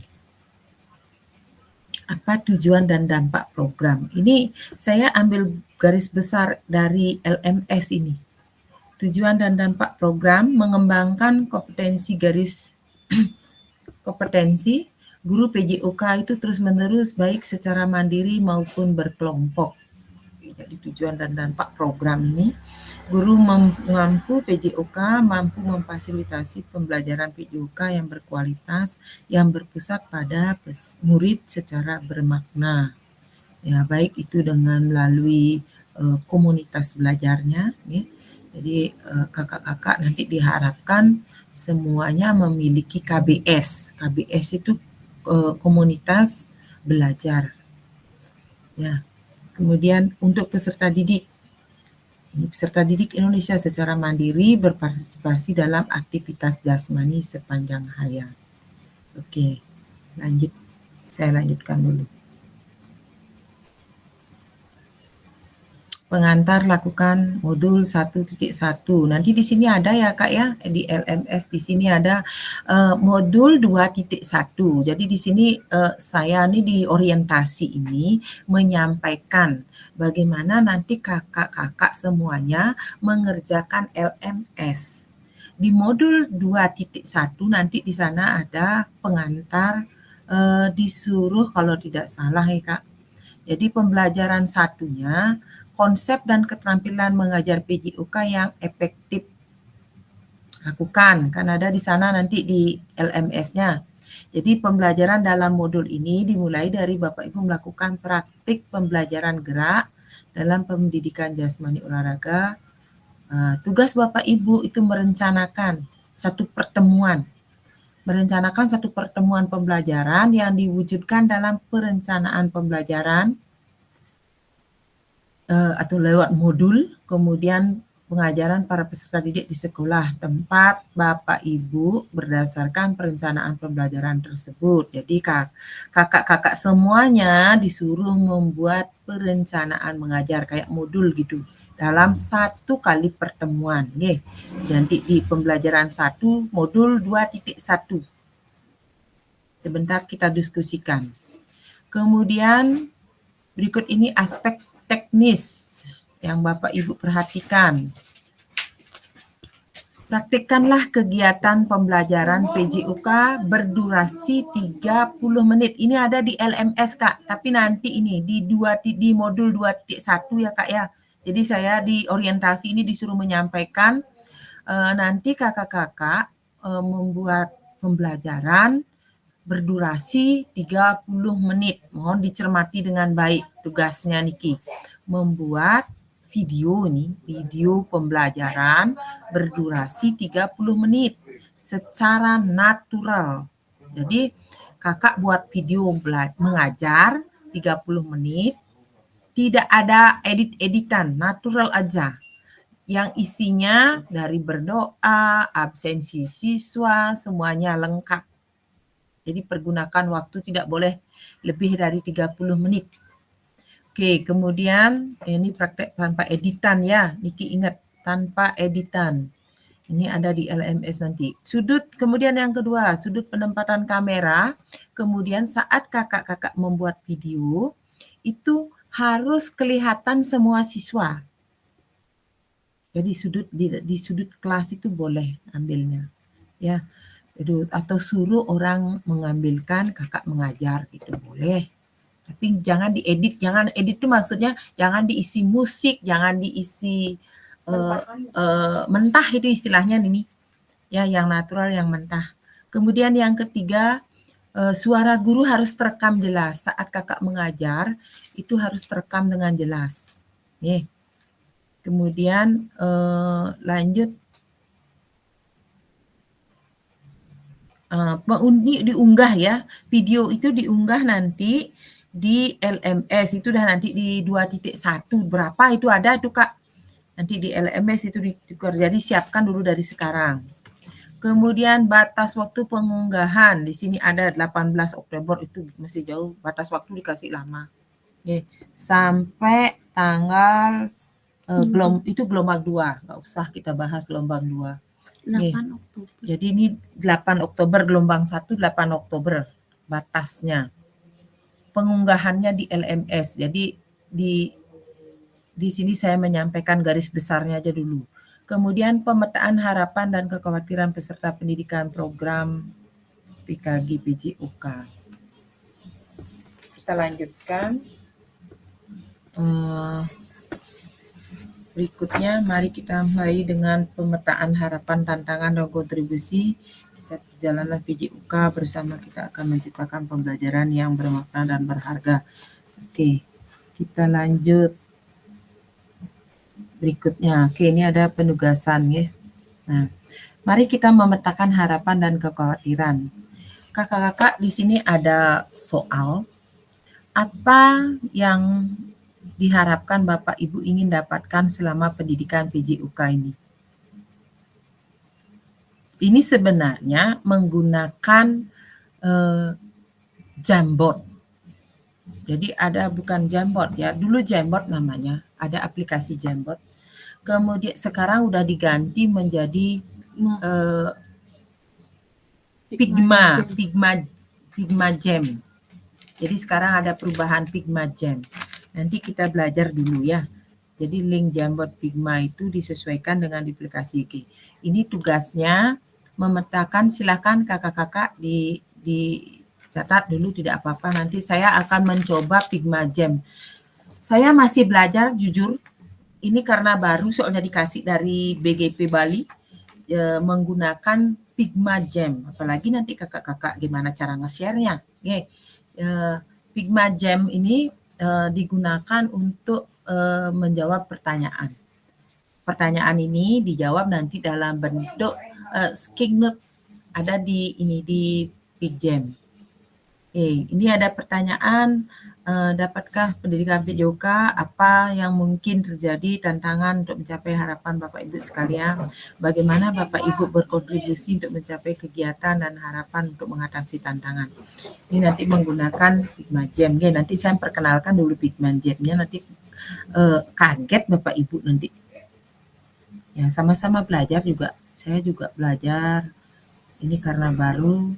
Apa tujuan dan dampak program? Ini saya ambil garis besar dari LMS ini. Tujuan dan dampak program mengembangkan kompetensi kompetensi guru PJOK itu terus-menerus baik secara mandiri maupun berkelompok. Jadi tujuan dan dampak program ini, guru mampu PJOK mampu memfasilitasi pembelajaran PJOK yang berkualitas, yang berpusat pada murid secara bermakna. Ya, baik itu dengan melalui komunitas belajarnya, ya. Jadi kakak-kakak nanti diharapkan semuanya memiliki KBS. KBS itu komunitas belajar. Ya. Kemudian untuk peserta didik. Ini peserta didik Indonesia secara mandiri berpartisipasi dalam aktivitas jasmani sepanjang hayat. Oke, lanjut. Saya lanjutkan dulu. Pengantar lakukan modul 1.1. Nanti di sini ada ya Kak ya, di LMS di sini ada modul 2.1. Jadi di sini saya nih di orientasi ini menyampaikan bagaimana nanti kakak-kakak semuanya mengerjakan LMS. Di modul 2.1 nanti di sana ada pengantar disuruh kalau tidak salah ya Kak. Jadi pembelajaran satunya konsep dan keterampilan mengajar PJOK yang efektif. Lakukan, kan ada di sana nanti di LMS-nya. Jadi pembelajaran dalam modul ini dimulai dari Bapak Ibu melakukan praktik pembelajaran gerak dalam pendidikan jasmani olahraga. Tugas Bapak Ibu itu merencanakan satu pertemuan pembelajaran yang diwujudkan dalam perencanaan pembelajaran atau lewat modul, kemudian pengajaran para peserta didik di sekolah tempat Bapak Ibu berdasarkan perencanaan pembelajaran tersebut. Jadi kakak-kakak semuanya disuruh membuat perencanaan mengajar kayak modul gitu dalam 1 kali pertemuan. Nanti di pembelajaran 1 modul 2.1. Sebentar kita diskusikan. Kemudian berikut ini aspek teknis yang Bapak Ibu perhatikan. Praktikkanlah kegiatan pembelajaran PJOK berdurasi 30 menit. Ini ada di LMS Kak, tapi nanti ini di modul 2.1 ya Kak ya. Jadi saya di orientasi ini disuruh menyampaikan nanti kakak-kakak membuat pembelajaran berdurasi 30 menit. Mohon dicermati dengan baik tugasnya Niki. Membuat video pembelajaran berdurasi 30 menit secara natural. Jadi kakak buat video mengajar 30 menit, tidak ada edit-editan, natural aja. Yang isinya dari berdoa, absensi siswa, semuanya lengkap. Jadi pergunakan waktu tidak boleh lebih dari 30 menit. Oke, kemudian ini praktek tanpa editan ya. Niki ingat, tanpa editan. Ini ada di LMS nanti. Kemudian yang kedua, sudut penempatan kamera. Kemudian saat kakak-kakak membuat video, itu harus kelihatan semua siswa. Jadi di sudut kelas itu boleh ambilnya. Ya. Atau suruh orang mengambilkan kakak mengajar gitu boleh, tapi jangan diedit. Jangan edit itu maksudnya jangan diisi musik, jangan diisi mentah itu istilahnya ini ya, yang natural, yang mentah. Kemudian yang ketiga, suara guru harus terekam jelas saat kakak mengajar, itu harus terekam dengan jelas. Kemudian lanjut diunggah ya, video itu diunggah nanti di LMS, itu udah nanti di 2.1 berapa itu ada tuh Kak, nanti di LMS itu jadi siapkan dulu dari sekarang. Kemudian batas waktu pengunggahan di sini ada 18 Oktober, itu masih jauh, batas waktu dikasih lama. Oke, sampai tanggal itu gelombang 2, nggak usah kita bahas gelombang 2. 8 Oktober. Jadi ini 8 Oktober gelombang 1, 8 Oktober batasnya. Pengunggahannya di LMS. Jadi di sini saya menyampaikan garis besarnya aja dulu. Kemudian pemetaan harapan dan kekhawatiran peserta pendidikan program PKG PJOK. Kita lanjutkan. Berikutnya, mari kita mulai dengan pemetaan harapan, tantangan, dan kontribusi kita perjalanan PJOK bersama. Kita akan menciptakan pembelajaran yang bermakna dan berharga. Oke, kita lanjut. Berikutnya, oke, ini ada penugasan ya. Nah, mari kita memetakan harapan dan kekhawatiran. Kakak-kakak, di sini ada soal. Apa yang diharapkan Bapak Ibu ingin dapatkan selama pendidikan PJOK ini? Ini sebenarnya menggunakan Jamboard. Jadi ada bukan Jamboard ya, dulu Jamboard namanya, ada aplikasi Jamboard. Kemudian sekarang udah diganti menjadi Figma Jam. Jadi sekarang ada perubahan Figma Jam. Nanti kita belajar dulu ya. Jadi link Jamboard Figma itu disesuaikan dengan aplikasi. Ini tugasnya memetakan, silakan kakak-kakak dicatat dulu, tidak apa-apa. Nanti saya akan mencoba Figma Jam. Saya masih belajar jujur. Ini karena baru soalnya dikasih dari BGP Bali menggunakan Figma Jam. Apalagi nanti kakak-kakak gimana cara nge-share-nya. Figma Jam ini digunakan untuk menjawab pertanyaan. Pertanyaan ini dijawab nanti dalam bentuk screenshot ada di Figjam. Ini ada pertanyaan, dapatkah pendidikan PJOK apa yang mungkin terjadi tantangan untuk mencapai harapan Bapak Ibu sekalian? Bagaimana Bapak Ibu berkontribusi untuk mencapai kegiatan dan harapan untuk mengatasi tantangan? Ini nanti menggunakan Figma Jam. Nanti saya perkenalkan dulu Figma Jam-nya, nanti kaget Bapak Ibu nanti. Ya, sama-sama belajar juga. Saya juga belajar. Ini karena baru.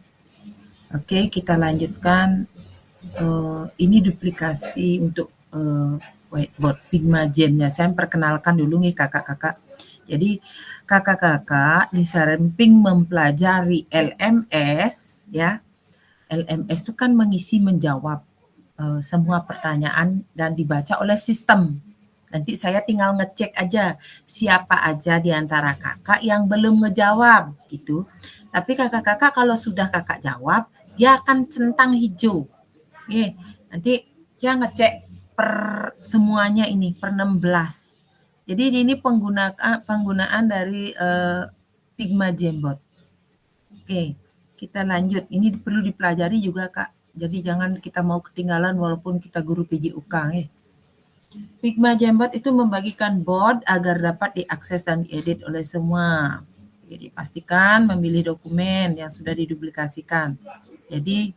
Oke, kita lanjutkan. Ini duplikasi untuk whiteboard Figma Jam-nya. Saya perkenalkan dulu nih kakak-kakak. Jadi kakak-kakak di samping mempelajari LMS ya. LMS itu kan mengisi menjawab semua pertanyaan dan dibaca oleh sistem. Nanti saya tinggal ngecek aja siapa aja di antara kakak yang belum ngejawab gitu. Tapi kakak-kakak kalau sudah kakak jawab, dia akan centang hijau. Nanti dia ngecek per semuanya ini per 16. Jadi ini penggunaan dari Figma Jamboard. Kita lanjut. Ini perlu dipelajari juga Kak. Jadi jangan kita mau ketinggalan walaupun kita guru PJOK. Figma Jamboard itu membagikan board agar dapat diakses dan diedit oleh semua. Jadi pastikan memilih dokumen yang sudah diduplikasikan. Jadi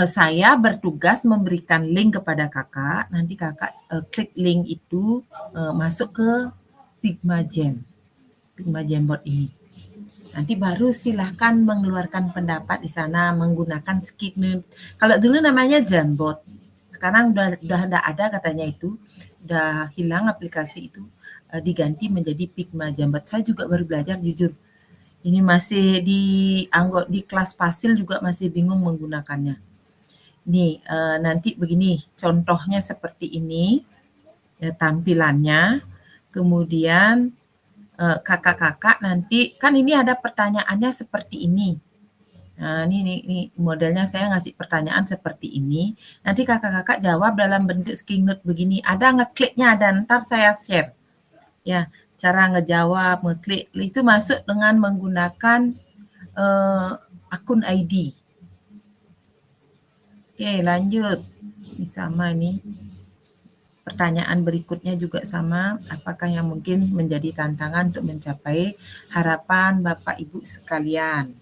saya bertugas memberikan link kepada kakak. Nanti kakak klik link itu masuk ke Figma Jam, Figma Jamboard ini. Nanti baru silahkan mengeluarkan pendapat di sana menggunakan screenshot. Kalau dulu namanya Jamboard, sekarang udah tidak ada katanya itu, udah hilang aplikasi itu, diganti menjadi Figma Jamboard. Saya juga baru belajar jujur. Ini masih di kelas Pasil juga masih bingung menggunakannya. Nih nanti begini contohnya seperti ini ya, tampilannya. Kemudian kakak-kakak nanti kan ini ada pertanyaannya seperti ini. Nah ini modelnya saya ngasih pertanyaan seperti ini. Nanti kakak-kakak jawab dalam bentuk screenshot begini. Ada ngekliknya, ada ntar saya share. Ya cara ngejawab, ngeklik itu masuk dengan menggunakan akun ID. Oke, lanjut. Ini sama nih. Pertanyaan berikutnya juga sama. Apakah yang mungkin menjadi tantangan untuk mencapai harapan Bapak Ibu sekalian?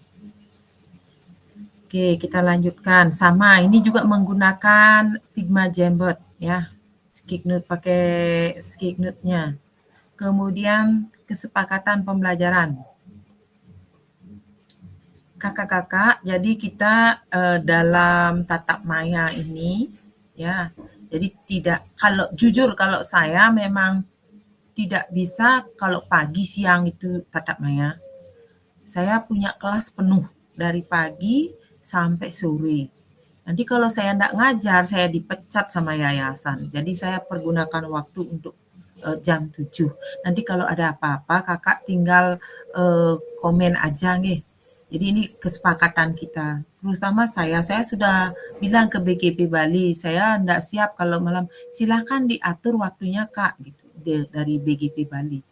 Oke, kita lanjutkan. Sama, ini juga menggunakan Figma Jambot ya. Skiknut, pakai Skiknut-nya. Kemudian kesepakatan pembelajaran. Kakak-kakak, jadi kita dalam tatap maya ini ya, jadi tidak, kalau jujur kalau saya memang tidak bisa kalau pagi siang itu tatap maya. Saya punya kelas penuh dari pagi sampai sore. Nanti kalau saya tidak ngajar, saya dipecat sama yayasan. Jadi saya pergunakan waktu untuk jam 7. Nanti kalau ada apa-apa, kakak tinggal komen aja nih. Jadi ini kesepakatan kita. Terutama saya sudah bilang ke BGP Bali, saya tidak siap kalau malam. Silahkan diatur waktunya Kak, gitu, dari BGP Bali.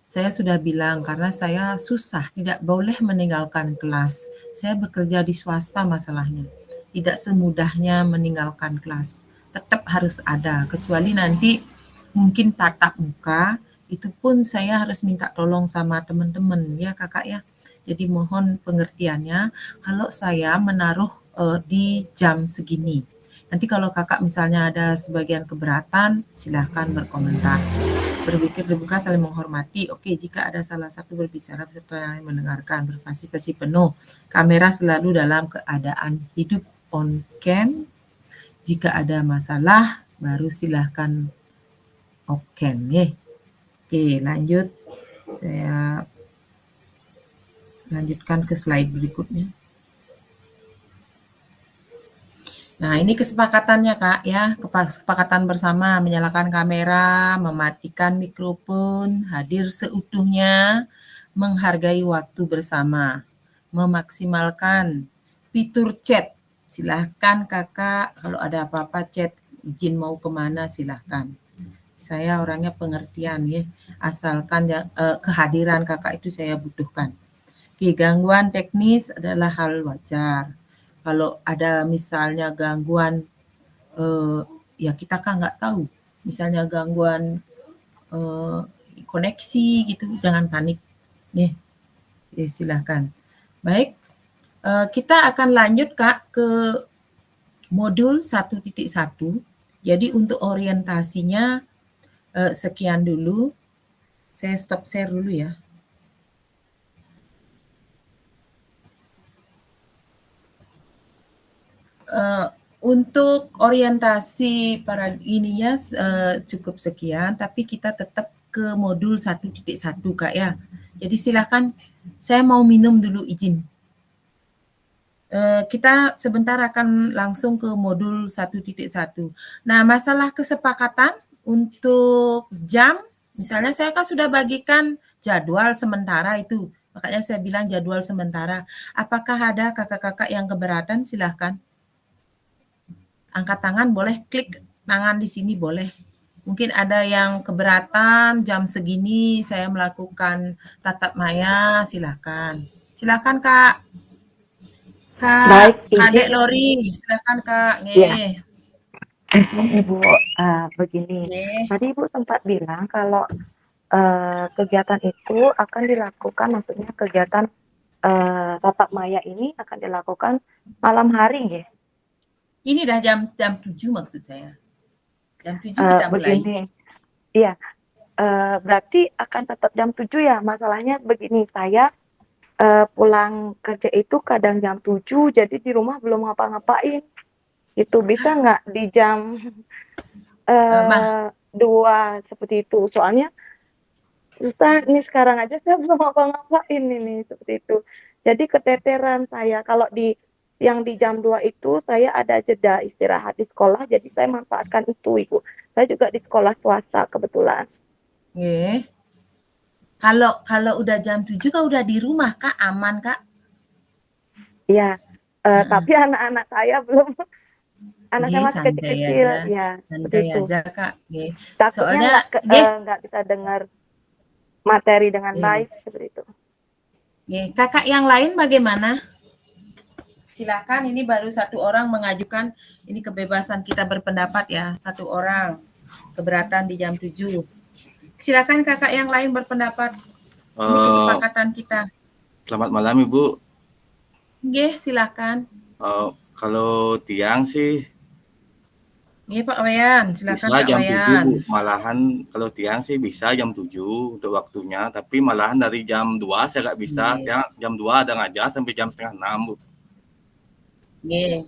Saya sudah bilang karena saya susah, tidak boleh meninggalkan kelas. Saya bekerja di swasta masalahnya. Tidak semudahnya meninggalkan kelas. Tetap harus ada, kecuali nanti mungkin tatap muka, itu pun saya harus minta tolong sama teman-teman ya kakak ya. Jadi mohon pengertiannya kalau saya menaruh di jam segini. Nanti kalau kakak misalnya ada sebagian keberatan, silahkan berkomentar. Berpikir terbuka, saling menghormati. Oke, jika ada salah satu berbicara, peserta yang lain mendengarkan, berpartisipasi penuh. Kamera selalu dalam keadaan hidup on cam. Jika ada masalah, baru silahkan off cam. Oke, lanjut. Saya lanjutkan ke slide berikutnya. Nah, ini kesepakatannya Kak ya, kesepakatan bersama menyalakan kamera, mematikan mikrofon, hadir seutuhnya, menghargai waktu bersama, memaksimalkan fitur chat. Silahkan Kakak kalau ada apa-apa chat, izin mau kemana silahkan. Saya orangnya pengertian ya, asalkan kehadiran Kakak itu saya butuhkan. Oke, gangguan teknis adalah hal wajar. Kalau ada misalnya gangguan, ya kita kan nggak tahu. Misalnya gangguan koneksi gitu, jangan panik. Nih, silahkan. Baik, kita akan lanjut Kak ke modul 1.1. Jadi untuk orientasinya sekian dulu. Saya stop share dulu ya. Untuk orientasi para ininya cukup sekian, tapi kita tetap ke modul 1.1 Kak ya. Jadi silahkan, saya mau minum dulu izin. Kita sebentar akan langsung ke modul 1.1. Nah, masalah kesepakatan untuk jam, misalnya saya kan sudah bagikan jadwal sementara itu, makanya saya bilang jadwal sementara. Apakah ada kakak-kakak yang keberatan? Silahkan. Angkat tangan boleh, klik tangan di sini boleh. Mungkin ada yang keberatan jam segini saya melakukan tatap maya, silakan. Silakan Kak. Kak, Baik, Adek Lori, silakan Kak. Ya. Ibu, begini. Tadi Ibu sempat bilang kalau kegiatan itu akan dilakukan, maksudnya kegiatan tatap maya ini akan dilakukan malam hari ya? Ini dah jam 7 maksud saya. Jam 7 kita mulai. Begini, iya, berarti akan tetap jam 7 ya. Masalahnya begini, saya pulang kerja itu kadang jam 7, jadi di rumah belum ngapa-ngapain. Itu bisa nggak di jam 2 seperti itu? Soalnya susah, ini sekarang aja saya belum ngapa-ngapain ini, seperti itu. Jadi keteteran saya, kalau yang di jam 2 itu saya ada jeda istirahat di sekolah, jadi saya manfaatkan itu Ibu. Saya juga di sekolah swasta kebetulan. Kalau udah jam 7 Kak udah di rumah Kak, aman Kak? Iya, tapi anak-anak saya belum, anak saya masih kecil-kecil, ya santai aja Kak. Takutnya nggak bisa dengar materi dengan baik seperti itu. Kakak yang lain bagaimana? Silakan, ini baru satu orang mengajukan, ini kebebasan kita berpendapat ya, satu orang keberatan di jam 7. Silakan kakak yang lain berpendapat. Ini kesepakatan kita. Selamat malam Ibu. Nggih, silakan. Kalau tiang sih Nggih Pak Wayan, silakan bisa Kak jam 7 Wayan. Bu. Malahan kalau tiang sih bisa jam 7 untuk waktunya, tapi malahan dari jam 2 saya nggak bisa. Tiang jam 2 ada ngajar sampai jam setengah 6 Bu. Nggih.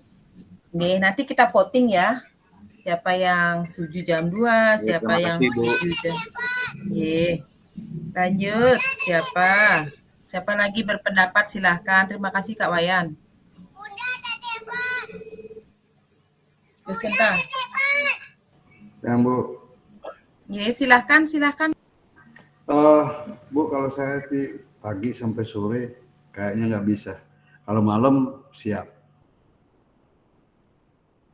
Nggih, nanti kita voting ya. Siapa yang setuju jam 2, siapa terima yang kasih, Bu. setuju jam. Nggih. Lanjut, siapa? Siapa lagi berpendapat silahkan. Terima kasih Kak Wayan. Terus kentar. Yang Bu. Nggih, silahkan. Bu, kalau saya di pagi sampai sore kayaknya nggak bisa. Kalau malam siap.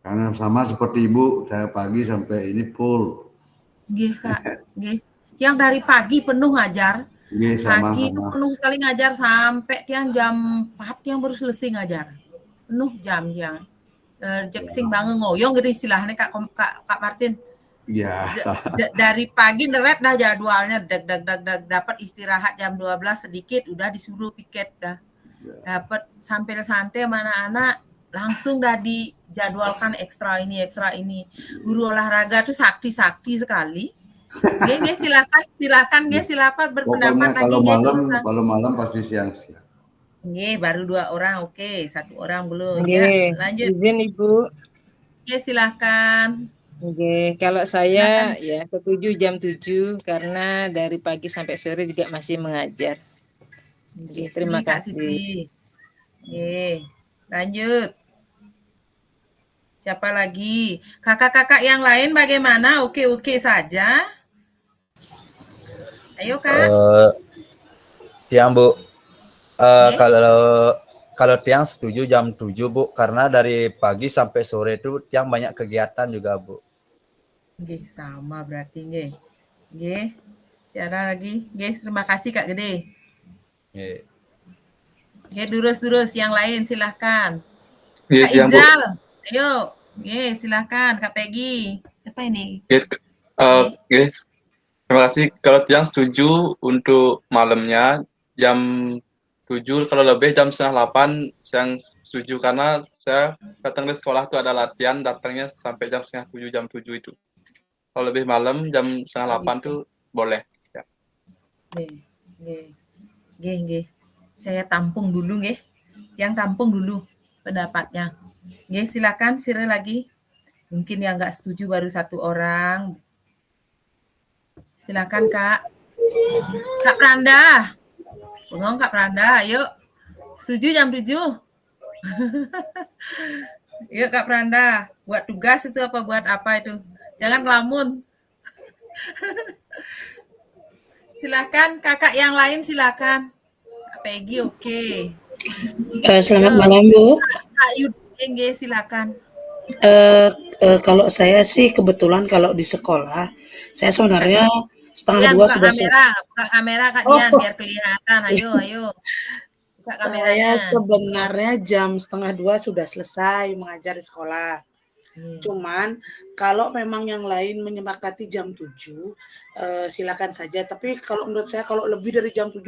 Karena sama seperti Ibu, saya pagi sampai ini full. Nggih Kak, nggih. Yang dari pagi penuh ngajar. Nggih, Pagi itu sama-sama. penuh sekali ngajar sampai tiang jam 4 yang baru selesai ngajar. Penuh jam yang. Jeksing banget ngoyong gitu istilahnya Kak Martin. Iya. Dari pagi neret dah jadwalnya, dapat istirahat jam 12 sedikit, udah disuruh piket dah. Dapat sampai santai mana anak langsung dah dijadwalkan ekstra ini. Guru olahraga tuh sakti sekali. Nggih, silakan berpendapat lagi. Kalau malam pasti siang-siang. Nggih, baru 2 orang, oke. 1 orang belum. Nggih, Ya, lanjut. izin Ibu. Oke, silakan. Oke, kalau saya ya setuju jam 7 karena dari pagi sampai sore juga masih mengajar. Oke, terima Ini Kak kasih. Siti. Oke, lanjut. Siapa lagi? Kakak-kakak yang lain bagaimana? Oke saja. Ayo Kak. Tiang Bu. Kalau tiang setuju jam 7 Bu, karena dari pagi sampai sore itu tiang banyak kegiatan juga Bu. Nggih, sama berarti nggih. Nggih. Siapa lagi? Nggih, terima kasih Kak Gede. Nggih. Nggih, terus yang lain silahkan. Nggih, Kak tiang Bu. Izal, ayo. Nggih, silahkan Kak Peggy. Apa ini? Nggih. Terima kasih. Kalau tiang setuju untuk malamnya jam 7, kalau lebih jam setengah 8 yang setuju, karena saya datang di sekolah tuh ada latihan, datangnya sampai jam setengah 7, jam 7 itu. Kalau lebih malam jam setengah 8 tuh boleh. Ya. Nggih. Saya tampung dulu nggih. Yang tampung dulu pendapatnya. Nggih, silakan Sire lagi. Mungkin yang nggak setuju baru 1 orang. Silakan Kak. Kak Pranda. Bengong Kak Pranda, ayo. Setuju jam 7. Yuk Kak Pranda, buat tugas itu apa buat apa itu? Jangan ngelamun. Silakan kakak yang lain silakan. Kak Peggy oke. Selamat malam Bu. Kak Yudeng silakan. Kalau saya sih kebetulan kalau di sekolah saya sebenarnya setengah Dian, 2 sudah selesai. buka kamera Kak Dian biar kelihatan. Ayo. Buka kameranya. Saya sebenarnya jam setengah 2 sudah selesai mengajar di sekolah. Cuman kalau memang yang lain menyepakati jam 7, silakan saja. Tapi kalau menurut saya kalau lebih dari jam 7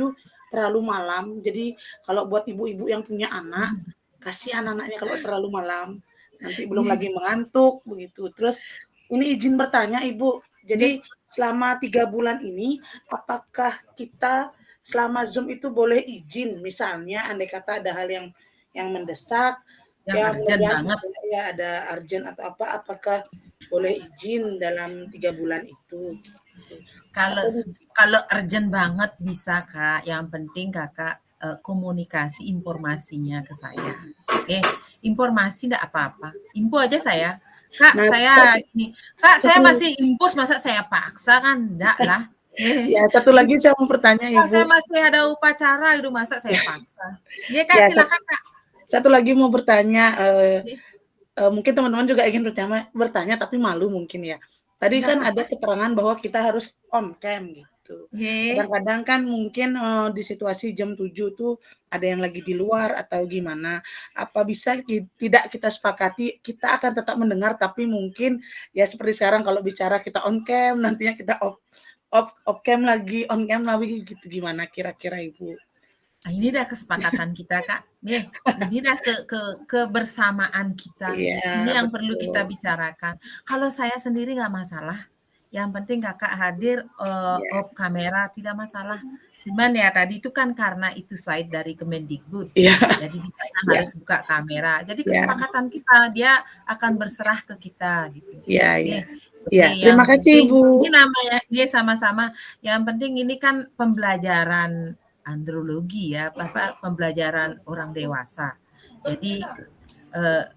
terlalu malam. Jadi kalau buat ibu-ibu yang punya anak, kasihan anaknya kalau terlalu malam. Nanti belum lagi mengantuk begitu. Terus ini izin bertanya Ibu. Jadi selama 3 bulan ini apakah kita selama Zoom itu boleh izin, misalnya andai kata ada hal yang mendesak, yang urgent banget, ya ada urgent atau apa, apakah boleh izin dalam 3 bulan itu? Kalau urgent banget bisa Kak, yang penting Kakak komunikasi informasinya ke saya. Informasi enggak apa-apa, info aja saya. Kak, saya masih impus, masa saya paksa kan? Enggak lah. Ya, satu lagi saya mau bertanya Ibu. Saya masih ada upacara itu, masa saya paksa. Ya Kak, silakan Kak. Satu lagi mau bertanya, mungkin teman-teman juga ingin bertanya tapi malu mungkin ya. Tadi kan ada keterangan bahwa kita harus on cam gitu. gitu. Nggih. Kadang-kadang kan mungkin di situasi jam 7 tuh ada yang lagi di luar atau gimana. Apa bisa tidak kita sepakati, kita akan tetap mendengar tapi mungkin ya seperti sekarang kalau bicara kita on cam, nantinya kita off cam lagi, on cam lagi gitu, gimana kira-kira Ibu? Nah, ini dah kesepakatan kita, Kak. Nih, ini dah kebersamaan kita. Iya, Ini yang perlu betul. kita bicarakan. Kalau saya sendiri nggak masalah. Yang penting Kakak hadir off kamera tidak masalah. Cuman ya tadi itu kan karena itu slide dari Kemendikbud. Iya. Jadi di sana Iya. harus buka kamera. Jadi Iya. kesepakatan kita, dia akan berserah ke kita gitu. Iya, Nih, iya. oke, Iya, terima yang kasih, penting, Ibu. ini namanya dia sama-sama. Yang penting ini kan pembelajaran andrologi ya, pembelajaran orang dewasa. Jadi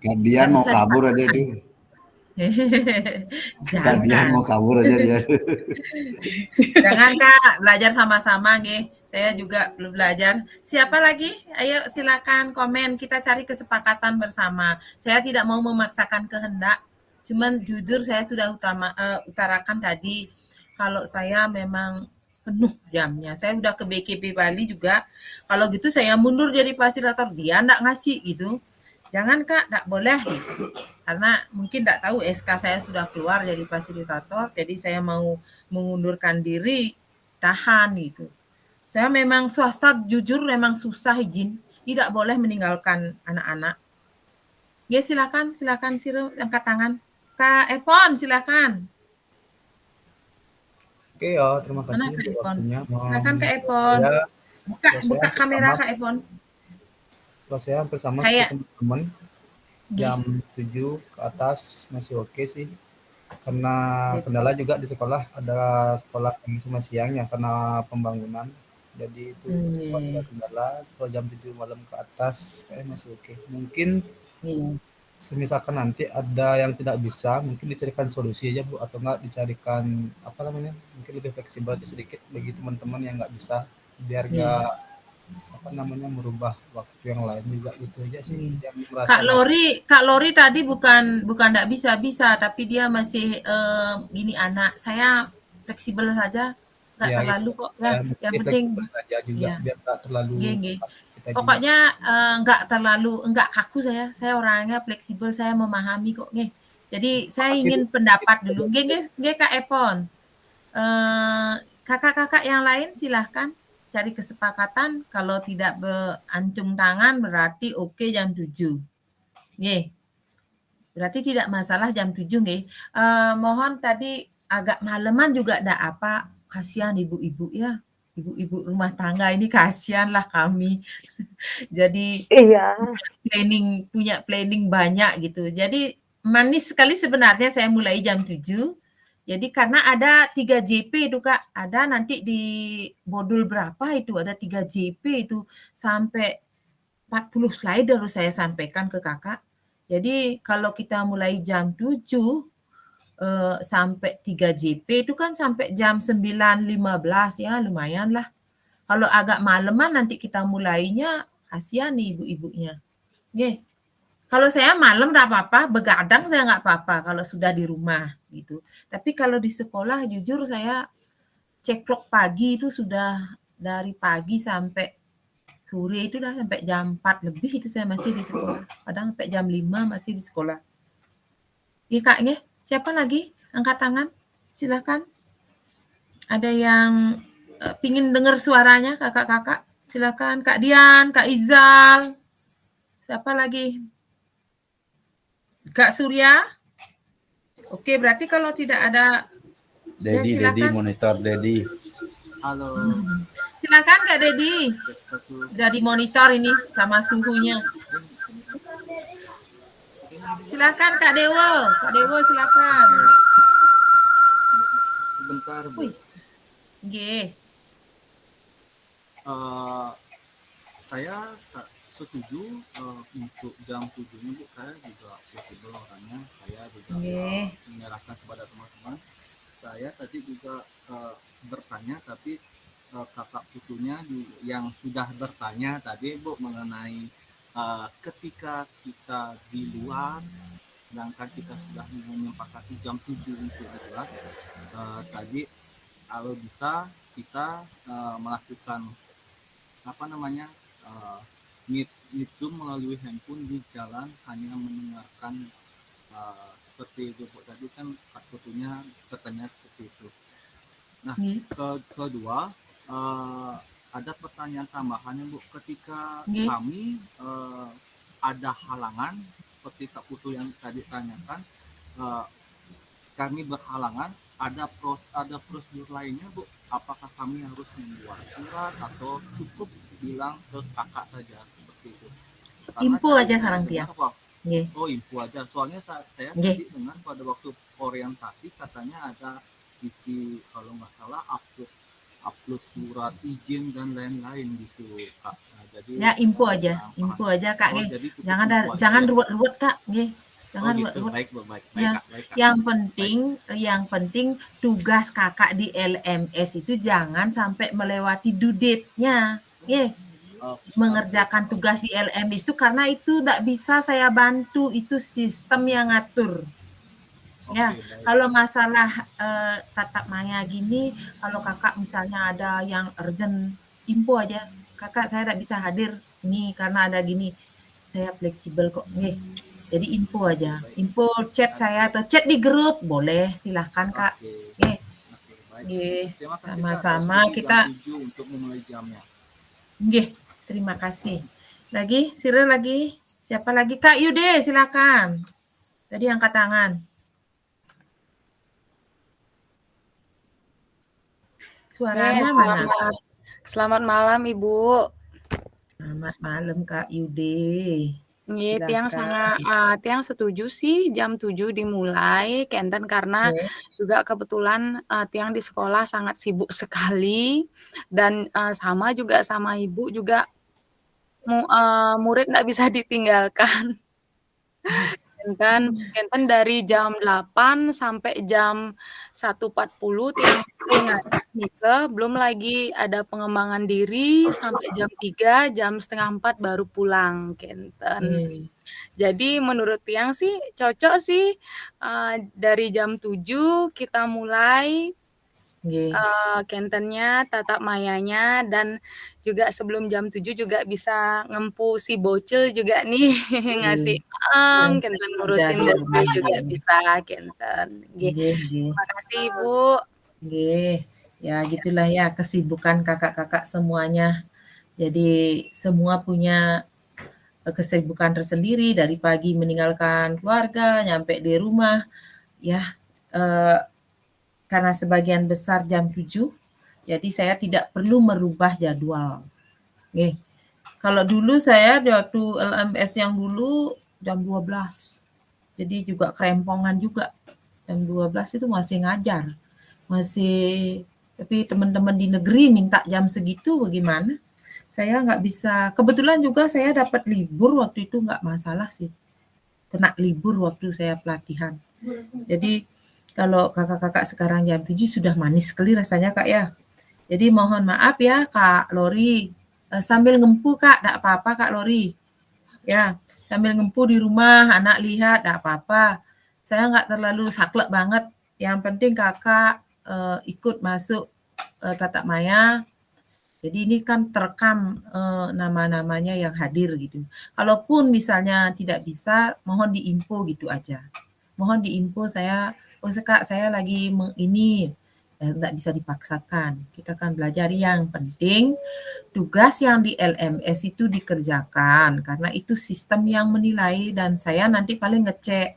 Gantian mau kabur aja itu. Gantian jangan. mau kabur aja dia. Jangan Kak, belajar sama-sama nih. Saya juga belum belajar. Siapa lagi? Ayo silakan komen. Kita cari kesepakatan bersama. Saya tidak mau memaksakan kehendak. Cuman jujur saya sudah utarakan tadi kalau saya memang penuh jamnya. Saya udah ke BKP Bali juga. Kalau gitu saya mundur jadi fasilitator. Dia enggak ngasih gitu. Jangan Kak, enggak boleh gitu. Karena mungkin enggak tahu SK saya sudah keluar jadi fasilitator. Jadi saya mau mengundurkan diri, tahan gitu. Saya memang swasta jujur memang susah izin. Tidak boleh meninggalkan anak-anak. Ya silakan Siro angkat tangan. Kak Epon silakan. Oke ya, terima kasih Mana Kak untuk Epon? waktunya. Silakan Kak Epon. Buka kamera Kak Epon. Kalau saya hampir sama Kayak- seperti teman-teman, jam 7 ke atas masih oke sih. Karena Sip. kendala juga di sekolah, ada sekolah pagi sama siang ya karena pembangunan. Jadi itu buat saya kendala. Kalau jam 7 malam ke atas kayaknya masih oke. Mungkin semisalkan nanti ada yang tidak bisa, mungkin dicarikan solusi aja Bu, atau enggak dicarikan apa namanya, mungkin lebih fleksibel sedikit bagi teman-teman yang nggak bisa, biar nggak apa namanya merubah waktu yang lain juga gitu aja sih. Yang merasa Kak Lori tadi bukan enggak bisa, tapi dia masih gini anak. Saya fleksibel saja, enggak Ya, terlalu itu. kok. Saya Ya, mungkin yang penting fleksibel saja juga, ya. biar nggak terlalu Nggih. kita juga. Pokoknya enggak kaku saya. Saya orangnya fleksibel, saya memahami kok nggih. Jadi saya Makasih, ingin Bu. pendapat dulu. Nggih Kak Epon. Kakak-kakak yang lain silahkan cari kesepakatan. Kalau tidak ancung tangan berarti oke jam 7. Nggih. Berarti tidak masalah jam 7 nggih. Mohon tadi agak maleman juga enggak apa. Kasihan ibu-ibu ya. Ibu-ibu rumah tangga ini kasihan lah kami. Jadi Iya. punya planning banyak gitu. Jadi manis sekali sebenarnya saya mulai jam 7. Jadi karena ada 3 JP itu Kak, ada nanti di modul berapa itu ada 3 JP itu sampai 40 slide harus saya sampaikan ke Kakak. Jadi kalau kita mulai jam 7 sampai 3 JP itu kan sampai jam 9.15 ya lumayan lah. Kalau agak maleman nanti kita mulainya kasihan nih ibu-ibunya. Nggih. Kalau saya malam enggak apa-apa, begadang saya enggak apa-apa kalau sudah di rumah gitu. Tapi kalau di sekolah jujur saya ceklok pagi itu sudah dari pagi sampai sore itu dah sampai jam 4 lebih itu saya masih di sekolah. Kadang sampai jam 5 masih di sekolah. Iya Kak nggih. Siapa lagi? Angkat tangan. Silakan. Ada yang pingin dengar suaranya kakak-kakak? Silakan Kak Dian, Kak Izal. Siapa lagi? Kak Surya? Oke, berarti kalau tidak ada Dedi, ya, Dedi, monitor Dedi. Halo. Silakan Kak Dedi. Jadi monitor ini sama suhunya. Silakan Kak Dewo. Kak Dewo silakan. Sebentar Bu. Nggih. Saya setuju untuk jam 7-nya Bu, saya juga fleksibel orangnya. Saya juga menyerahkan kepada teman-teman. Saya tadi juga bertanya, tapi kakak putunya yang sudah bertanya tadi Bu mengenai ketika kita di luar, sedangkan kita sudah menyepakati jam 7 untuk di kelas, tadi kalau bisa kita melakukan meet Zoom melalui handphone di jalan, hanya mendengarkan seperti itu Bu. Tadi kan fotonya katanya seperti itu. Nah, kedua ada pertanyaan tambahannya Bu, ketika kami ada halangan seperti Kak Putu yang tadi tanyakan, kami berhalangan, ada prosedur lainnya Bu, apakah kami harus membuat surat atau cukup bilang ke kakak saja seperti itu? Karena Info aja sarang tiang. Oh, info aja. Soalnya saya tadi dengar pada waktu orientasi katanya ada isi kalau nggak salah upload surat izin dan lain-lain gitu Kak. Nah, jadi Ya info aja Kak. Jangan ruwet-ruwet Kak. Jangan ruwet-ruwet. Baik, Ya, Kak. yang penting tugas kakak di LMS itu jangan sampai melewati due date-nya. Mengerjakan tugas di LMS itu karena itu tidak bisa saya bantu, itu sistem yang ngatur. Ya, kalau masalah tatap maya gini, kalau kakak misalnya ada yang urgent, info aja. Kakak saya tidak bisa hadir nih karena ada gini. Saya fleksibel kok. Jadi info aja. Info chat saya atau chat di grup boleh, silahkan Kak. Sama-sama kita. Untuk memulai jamnya. Terima kasih. Lagi, Sira lagi. Siapa lagi? Kak Yude, silakan. Tadi angkat tangan. Suaranya mana? Selamat malam Ibu. Selamat malam Kak Yude. Tiang setuju sih jam 7 dimulai Kenten karena juga kebetulan Tiang di sekolah sangat sibuk sekali dan sama juga sama Ibu juga murid nggak bisa ditinggalkan. Kenten dari jam 8 sampai jam 1.40 Tiang belum lagi ada pengembangan diri sampai jam 3, jam setengah 4 baru pulang Kenten. Jadi menurut Tiang sih cocok sih dari jam 7 kita mulai Kentennya, tatap mayanya, dan juga sebelum jam 7 juga bisa ngempu si bocil juga nih ngasih Kenten ngurusin bocil juga bisa Kenten. Terima kasih Ibu. Ya gitulah ya kesibukan kakak-kakak semuanya. Jadi semua punya kesibukan tersendiri dari pagi meninggalkan keluarga, nyampe di rumah. Ya, karena sebagian besar jam 7, jadi saya tidak perlu merubah jadwal. Kalau dulu saya di waktu LMS yang dulu jam 12, jadi juga kerempongan juga. Jam 12 itu masih ngajar. Tapi teman-teman di negeri minta jam segitu bagaimana? Saya nggak bisa, kebetulan juga saya dapat libur waktu itu, nggak masalah sih. Kena libur waktu saya pelatihan. Jadi kalau kakak-kakak sekarang jam 7 sudah manis sekali rasanya Kak ya. Jadi mohon maaf ya Kak Lori. Sambil ngempu Kak, enggak apa-apa Kak Lori. Ya, sambil ngempu di rumah, anak lihat, enggak apa-apa. Saya enggak terlalu saklek banget. Yang penting kakak ikut masuk tatap maya. Jadi ini kan terekam nama-namanya yang hadir gitu. Kalaupun misalnya tidak bisa, mohon diinfo gitu aja. Mohon diinfo saya, Kak saya lagi ini, enggak bisa dipaksakan. Kita kan belajar, yang penting tugas yang di LMS itu dikerjakan karena itu sistem yang menilai dan saya nanti paling ngecek,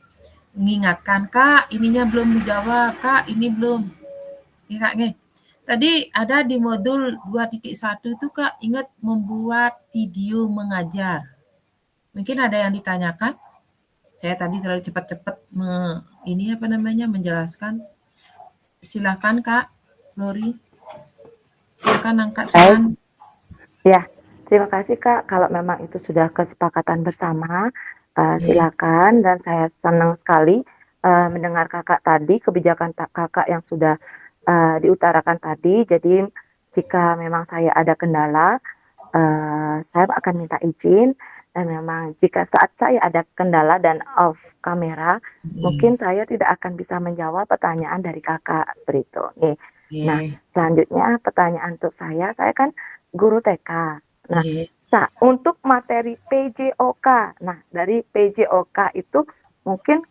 mengingatkan Kak ininya belum dijawab, Kak ini belum. Ya Kak nih. Tadi ada di modul 2.1 itu Kak ingat membuat video mengajar. Mungkin ada yang ditanyakan? Saya tadi terlalu cepat-cepat menjelaskan. Silakan Kak Lori. Silakan angkat tangan. Ya, terima kasih Kak. Kalau memang itu sudah kesepakatan bersama, silakan. Dan saya senang sekali mendengar kakak tadi, kebijakan kakak yang sudah diutarakan tadi. Jadi jika memang saya ada kendala, saya akan minta izin. Dan memang jika saat saya ada kendala dan off kamera, mungkin saya tidak akan bisa menjawab pertanyaan dari kakak Brito. Nah, selanjutnya pertanyaan untuk saya kan guru TK. Nah, untuk materi PJOK, nah dari PJOK itu mungkin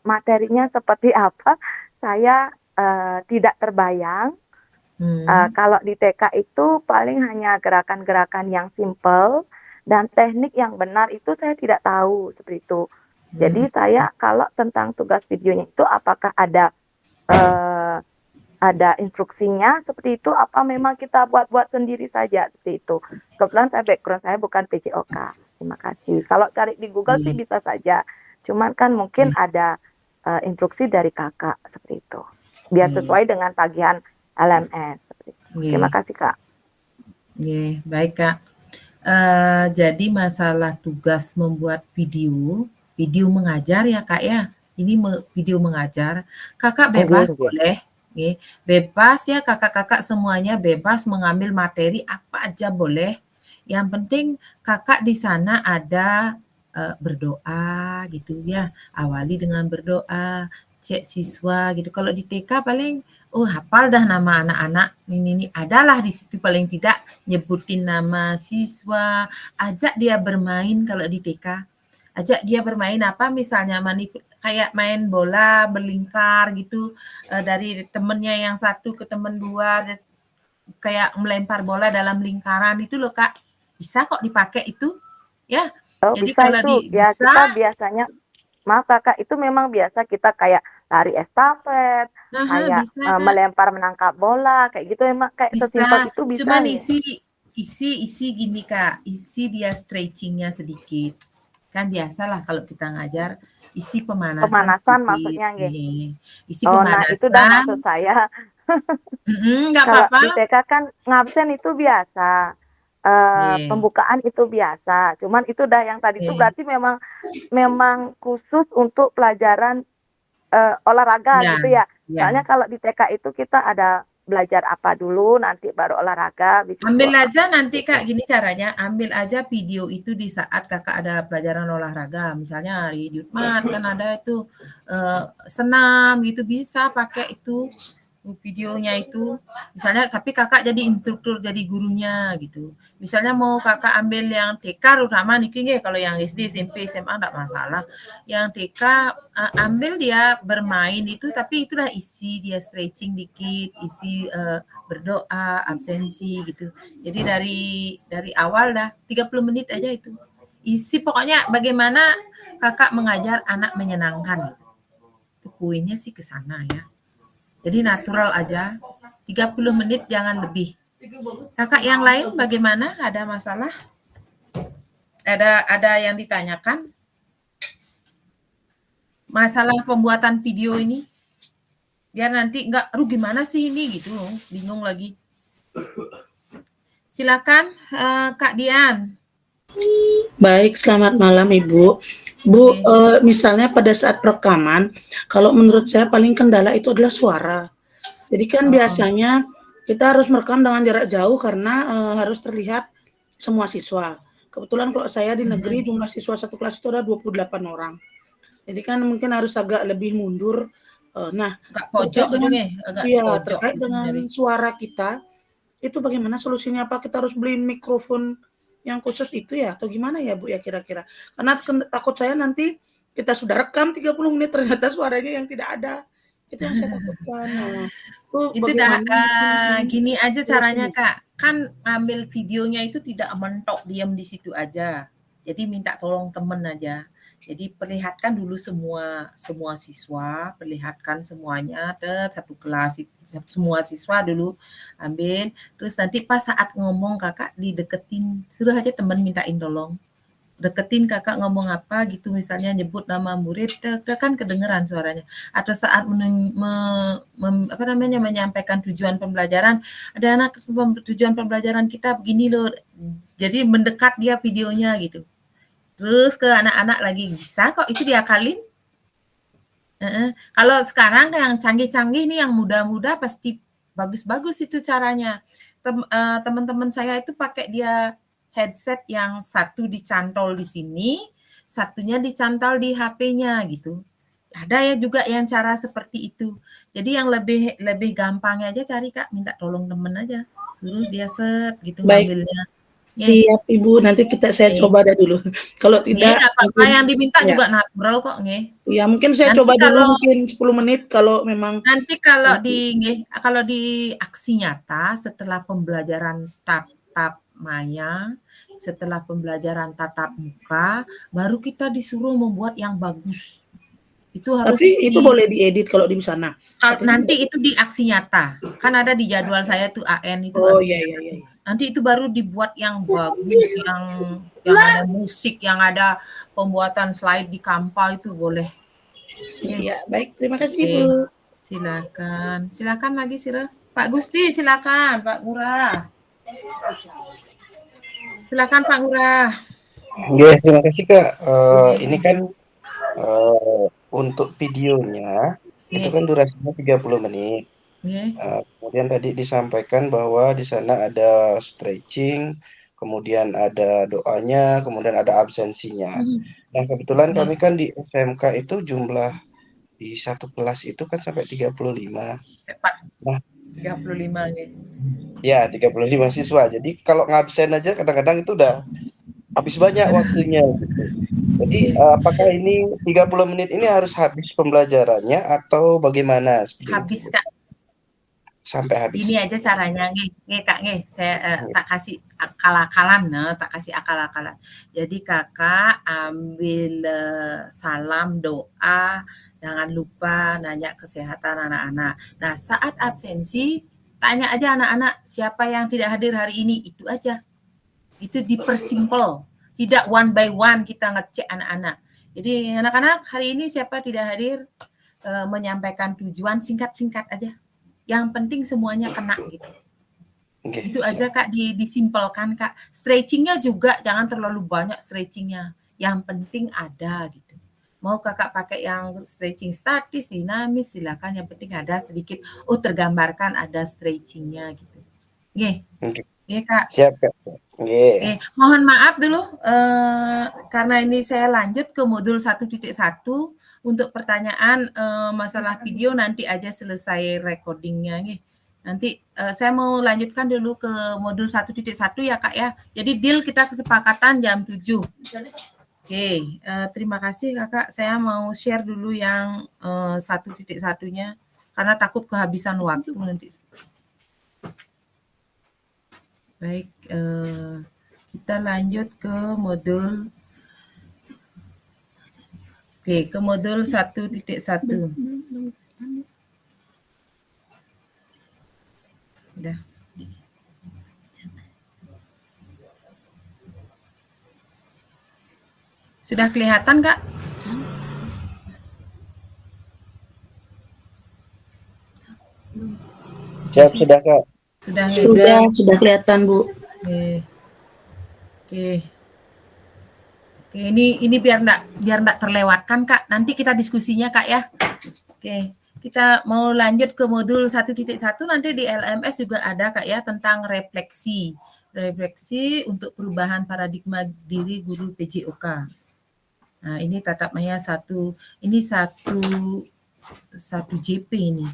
materinya seperti apa? Saya tidak terbayang. Kalau di TK itu paling hanya gerakan-gerakan yang simple dan teknik yang benar itu saya tidak tahu seperti itu. Jadi saya kalau tentang tugas videonya itu apakah ada instruksinya seperti itu, apa memang kita buat-buat sendiri saja seperti itu. Kebetulan background saya bukan PJOK. Terima kasih. Kalau cari di Google sih bisa saja. Cuman kan mungkin ada instruksi dari kakak seperti itu. Biar sesuai dengan tagihan LMS. Terima kasih Kak. Baik Kak. Jadi masalah tugas membuat video mengajar ya Kak ya. Ini video mengajar. Kakak bebas boleh. Bebas ya kakak-kakak semuanya bebas mengambil materi apa aja boleh. Yang penting kakak di sana ada berdoa gitu ya. Awali dengan berdoa, cek siswa gitu. Kalau di TK paling hafal dah nama anak-anak. Ini adalah di situ paling tidak nyebutin nama siswa, ajak dia bermain kalau di TK. Ajak dia bermain apa misalnya kayak main bola berlingkar gitu dari temennya yang satu ke temen dua kayak melempar bola dalam lingkaran itu loh Kak. Bisa kok dipakai itu ya. Jadi Bisa kalau itu ya bisa kita biasanya maaf Kakak itu memang biasa kita kayak lari estafet, kayak bisa Kak. melempar menangkap bola kayak gitu emang kayak sesimpel itu bisa. Cuman ya? isi gini Kak, isi dia stretchingnya sedikit. Kan biasalah kalau kita ngajar isi pemanasan maksudnya isi pemanasan. Nah itu dah maksud saya. Nggak Kalau apa-apa. di TK kan ngabsen itu biasa. Pembukaan itu biasa. Cuman itu dah yang tadi itu berarti memang khusus untuk pelajaran olahraga gitu ya. Soalnya kalau di TK itu kita ada belajar apa dulu, nanti baru olahraga. Ambil aja nanti Kak, gini caranya, ambil aja video itu di saat Kakak ada pelajaran olahraga. Misalnya hari Jumat kan ada itu senam gitu, bisa pakai itu videonya itu. Misalnya tapi Kakak jadi instruktur, jadi gurunya gitu. Misalnya mau Kakak ambil yang TK terutama niki kalau yang SD, SMP, SMA enggak masalah. Yang TK ambil dia bermain itu tapi itulah isi dia stretching dikit, isi berdoa, absensi gitu. Jadi dari awal dah 30 menit aja itu. Isi pokoknya bagaimana Kakak mengajar anak menyenangkan gitu. Itu poinnya sih ke sana ya. Jadi natural aja, 30 menit jangan lebih. Kakak yang lain bagaimana? Ada masalah? Ada yang ditanyakan? Masalah pembuatan video ini? Biar nanti enggak, gimana sih ini gitu, bingung lagi. Silakan Kak Dian. Baik, selamat malam Ibu. Bu, misalnya pada saat rekaman, kalau menurut saya paling kendala itu adalah suara. Jadi kan biasanya kita harus merekam dengan jarak jauh karena harus terlihat semua siswa. Kebetulan kalau saya di negeri jumlah siswa satu kelas itu ada 28 orang. Jadi kan mungkin harus agak lebih mundur. Terkait dengan suara kita, itu bagaimana solusinya? Apa kita harus beli mikrofon yang khusus itu ya atau gimana ya Bu ya kira-kira? Karena takut saya nanti kita sudah rekam 30 menit ternyata suaranya yang tidak ada. Itu yang saya takutkan. Itu gini aja caranya Kak. Kan ambil videonya itu tidak mentok diam di situ aja. Jadi minta tolong temen aja. Jadi perlihatkan dulu semua siswa, perlihatkan semuanya satu kelas semua siswa dulu ambil. Terus nanti pas saat ngomong Kakak dideketin, suruh aja teman mintain tolong. Deketin Kakak ngomong apa gitu, misalnya nyebut nama murid, kan kedengeran suaranya. Atau saat menyampaikan tujuan pembelajaran, ada anak tujuan pembelajaran kita begini loh. Jadi mendekat dia videonya gitu. Terus ke anak-anak lagi bisa kok itu diakalin. Kalau sekarang yang canggih-canggih nih yang muda-muda pasti bagus-bagus itu caranya. Teman-teman saya itu pakai dia headset yang satu dicantol di sini, satunya dicantol di HP-nya gitu. Ada ya juga yang cara seperti itu. Jadi yang lebih gampangnya aja cari Kak, minta tolong temen aja. Suruh dia set gitu Baik. ngambilnya. Siap Ibu, nanti saya coba dah dulu. Kalau tidak Nggak apa-apa, mungkin yang diminta ya. juga natural kok, nggih. Ya mungkin saya Nanti coba dulu kalau mungkin 10 menit kalau memang nanti kalau di aksi nyata setelah pembelajaran tatap maya, setelah pembelajaran tatap muka, baru kita disuruh membuat yang bagus. Itu harus Tapi itu boleh diedit kalau di sana. nanti itu di aksi nyata. Kan ada di jadwal saya tuh AN itu Oh aksi iya nyata. iya. Nanti itu baru dibuat yang bagus, yang ada musik, yang ada pembuatan slide di Canva itu boleh. Iya, baik. Terima kasih Oke. Bu. Silakan lagi Pak Gusti, silakan Pak Ngurah. Silakan Pak Ngurah. Ya, terima kasih Kak. Ini kan untuk videonya itu kan durasinya 30 menit. Kemudian tadi disampaikan bahwa di sana ada stretching, kemudian ada doanya, kemudian ada absensinya. Nah, kebetulan kami kan di SMK itu jumlah di satu kelas itu kan sampai 35. Nah, 35 nih. Ya, 35 siswa. Jadi kalau ngabsen aja kadang-kadang itu udah habis banyak waktunya gitu. Jadi apakah ini 30 menit ini harus habis pembelajarannya atau bagaimana? Habis Kak. Sampai habis. Ini aja caranya nggih Kak nggih. Saya tak kasih akal-akalan, tak kasih akal-akalan. Jadi Kakak ambil salam doa, jangan lupa nanya kesehatan anak-anak. Nah, saat absensi tanya aja anak-anak siapa yang tidak hadir hari ini, itu aja. Itu dipersimpel. Tidak one by one kita ngecek anak-anak. Jadi anak-anak hari ini siapa tidak hadir, menyampaikan tujuan singkat-singkat aja. Yang penting semuanya kena gitu. Itu aja Kak, disimpelkan Kak. Stretchingnya juga jangan terlalu banyak stretchingnya. Yang penting ada gitu. Mau Kakak pakai yang stretching statis, dinamis, silakan. Yang penting ada sedikit. Oh, tergambarkan ada stretchingnya gitu. Nggih. Nggih Kak. Siap Kak. Nggih. Mohon maaf dulu karena ini saya lanjut ke modul 1.1. Untuk pertanyaan masalah video nanti aja selesai recordingnya nih. Nanti saya mau lanjutkan dulu ke modul 1.1 ya Kak ya. Jadi deal kita kesepakatan jam 7. Oke, terima kasih Kakak. Saya mau share dulu yang 1.1-nya karena takut kehabisan waktu nanti. Baik, kita lanjut ke modul ke modul 1.1. Udah. Sudah kelihatan, Kak? Siap, sudah Kak. Sudah kelihatan, Bu. Oke. Oke, ini biar enggak terlewatkan Kak. Nanti kita diskusinya Kak ya. Oke, kita mau lanjut ke modul 1.1. Nanti di LMS juga ada Kak ya tentang refleksi. Refleksi untuk perubahan paradigma diri guru PJOK. Nah, ini tatap maya 1. Ini 1 JP ini.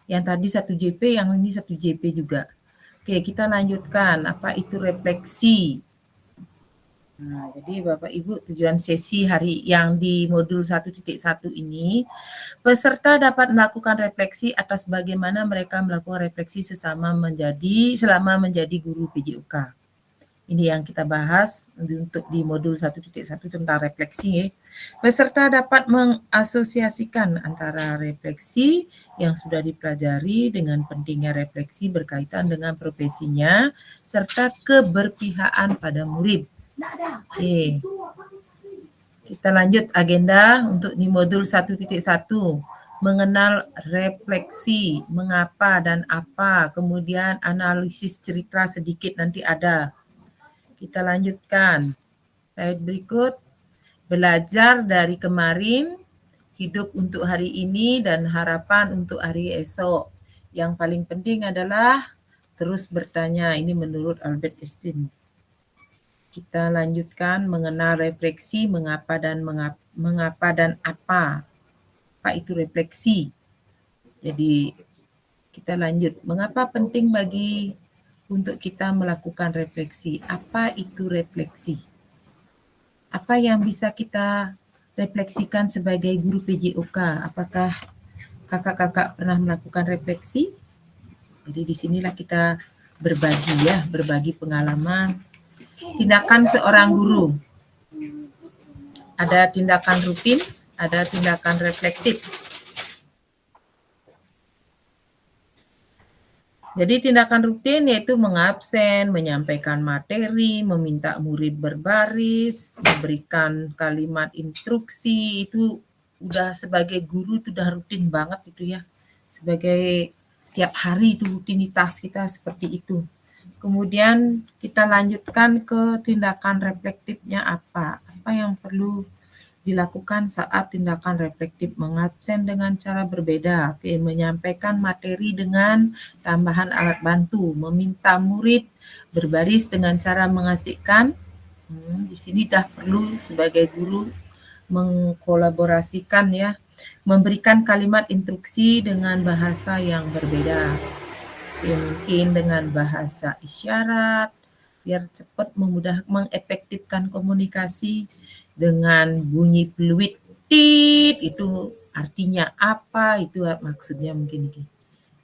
Yang tadi 1 JP, yang ini 1 JP juga. Oke, kita lanjutkan. Apa itu refleksi? Nah, jadi Bapak Ibu, tujuan sesi hari yang di modul 1.1 ini, peserta dapat melakukan refleksi atas bagaimana mereka melakukan refleksi selama menjadi guru PJOK. Ini yang kita bahas untuk di modul 1.1 tentang refleksi. Ya. Peserta dapat mengasosiasikan antara refleksi yang sudah dipelajari dengan pentingnya refleksi berkaitan dengan profesinya, serta keberpihakan pada murid. Oke. Kita lanjut agenda untuk di modul 1.1. Mengenal refleksi, mengapa dan apa, kemudian analisis cerita sedikit nanti ada. Kita lanjutkan. Slide berikut. Belajar dari kemarin, hidup untuk hari ini, dan harapan untuk hari esok. Yang paling penting adalah terus bertanya. Ini menurut Albert Einstein. Kita lanjutkan mengenal refleksi, mengapa dan apa. apa itu refleksi. Jadi kita lanjut. Mengapa penting untuk kita melakukan refleksi? Apa itu refleksi? Apa yang bisa kita refleksikan sebagai guru PJOK? Apakah kakak-kakak pernah melakukan refleksi? Jadi disinilah kita berbagi pengalaman. Tindakan seorang guru. Ada tindakan rutin, ada tindakan reflektif. Jadi tindakan rutin yaitu mengabsen, menyampaikan materi, meminta murid berbaris, memberikan kalimat instruksi, itu udah sebagai guru itu udah rutin banget itu ya. Sebagai tiap hari itu rutinitas kita seperti itu. Kemudian kita lanjutkan ke tindakan reflektifnya apa? Apa yang perlu dilakukan saat tindakan reflektif? Mengabsen dengan cara berbeda, menyampaikan materi dengan tambahan alat bantu, meminta murid berbaris dengan cara mengasihkan. Di sini dah perlu sebagai guru mengkolaborasikan ya, memberikan kalimat instruksi dengan bahasa yang berbeda. Mungkin dengan bahasa isyarat, biar cepat mengefektifkan komunikasi. Dengan bunyi peluit tit, itu artinya apa, itu maksudnya mungkin.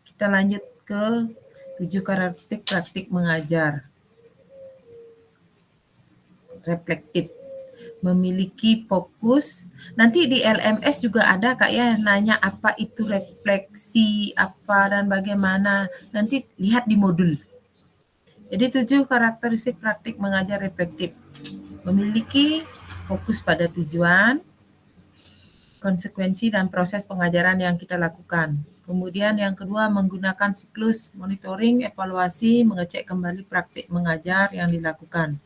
Kita lanjut ke 7 karakteristik praktik mengajar reflektif. Memiliki fokus. Nanti di LMS juga ada Kak ya, nanya apa itu refleksi, apa dan bagaimana. Nanti lihat di modul. Jadi 7 karakteristik praktik mengajar reflektif. Memiliki fokus pada tujuan, konsekuensi, dan proses pengajaran yang kita lakukan. Kemudian yang kedua, menggunakan siklus monitoring, evaluasi, mengecek kembali praktik mengajar yang dilakukan.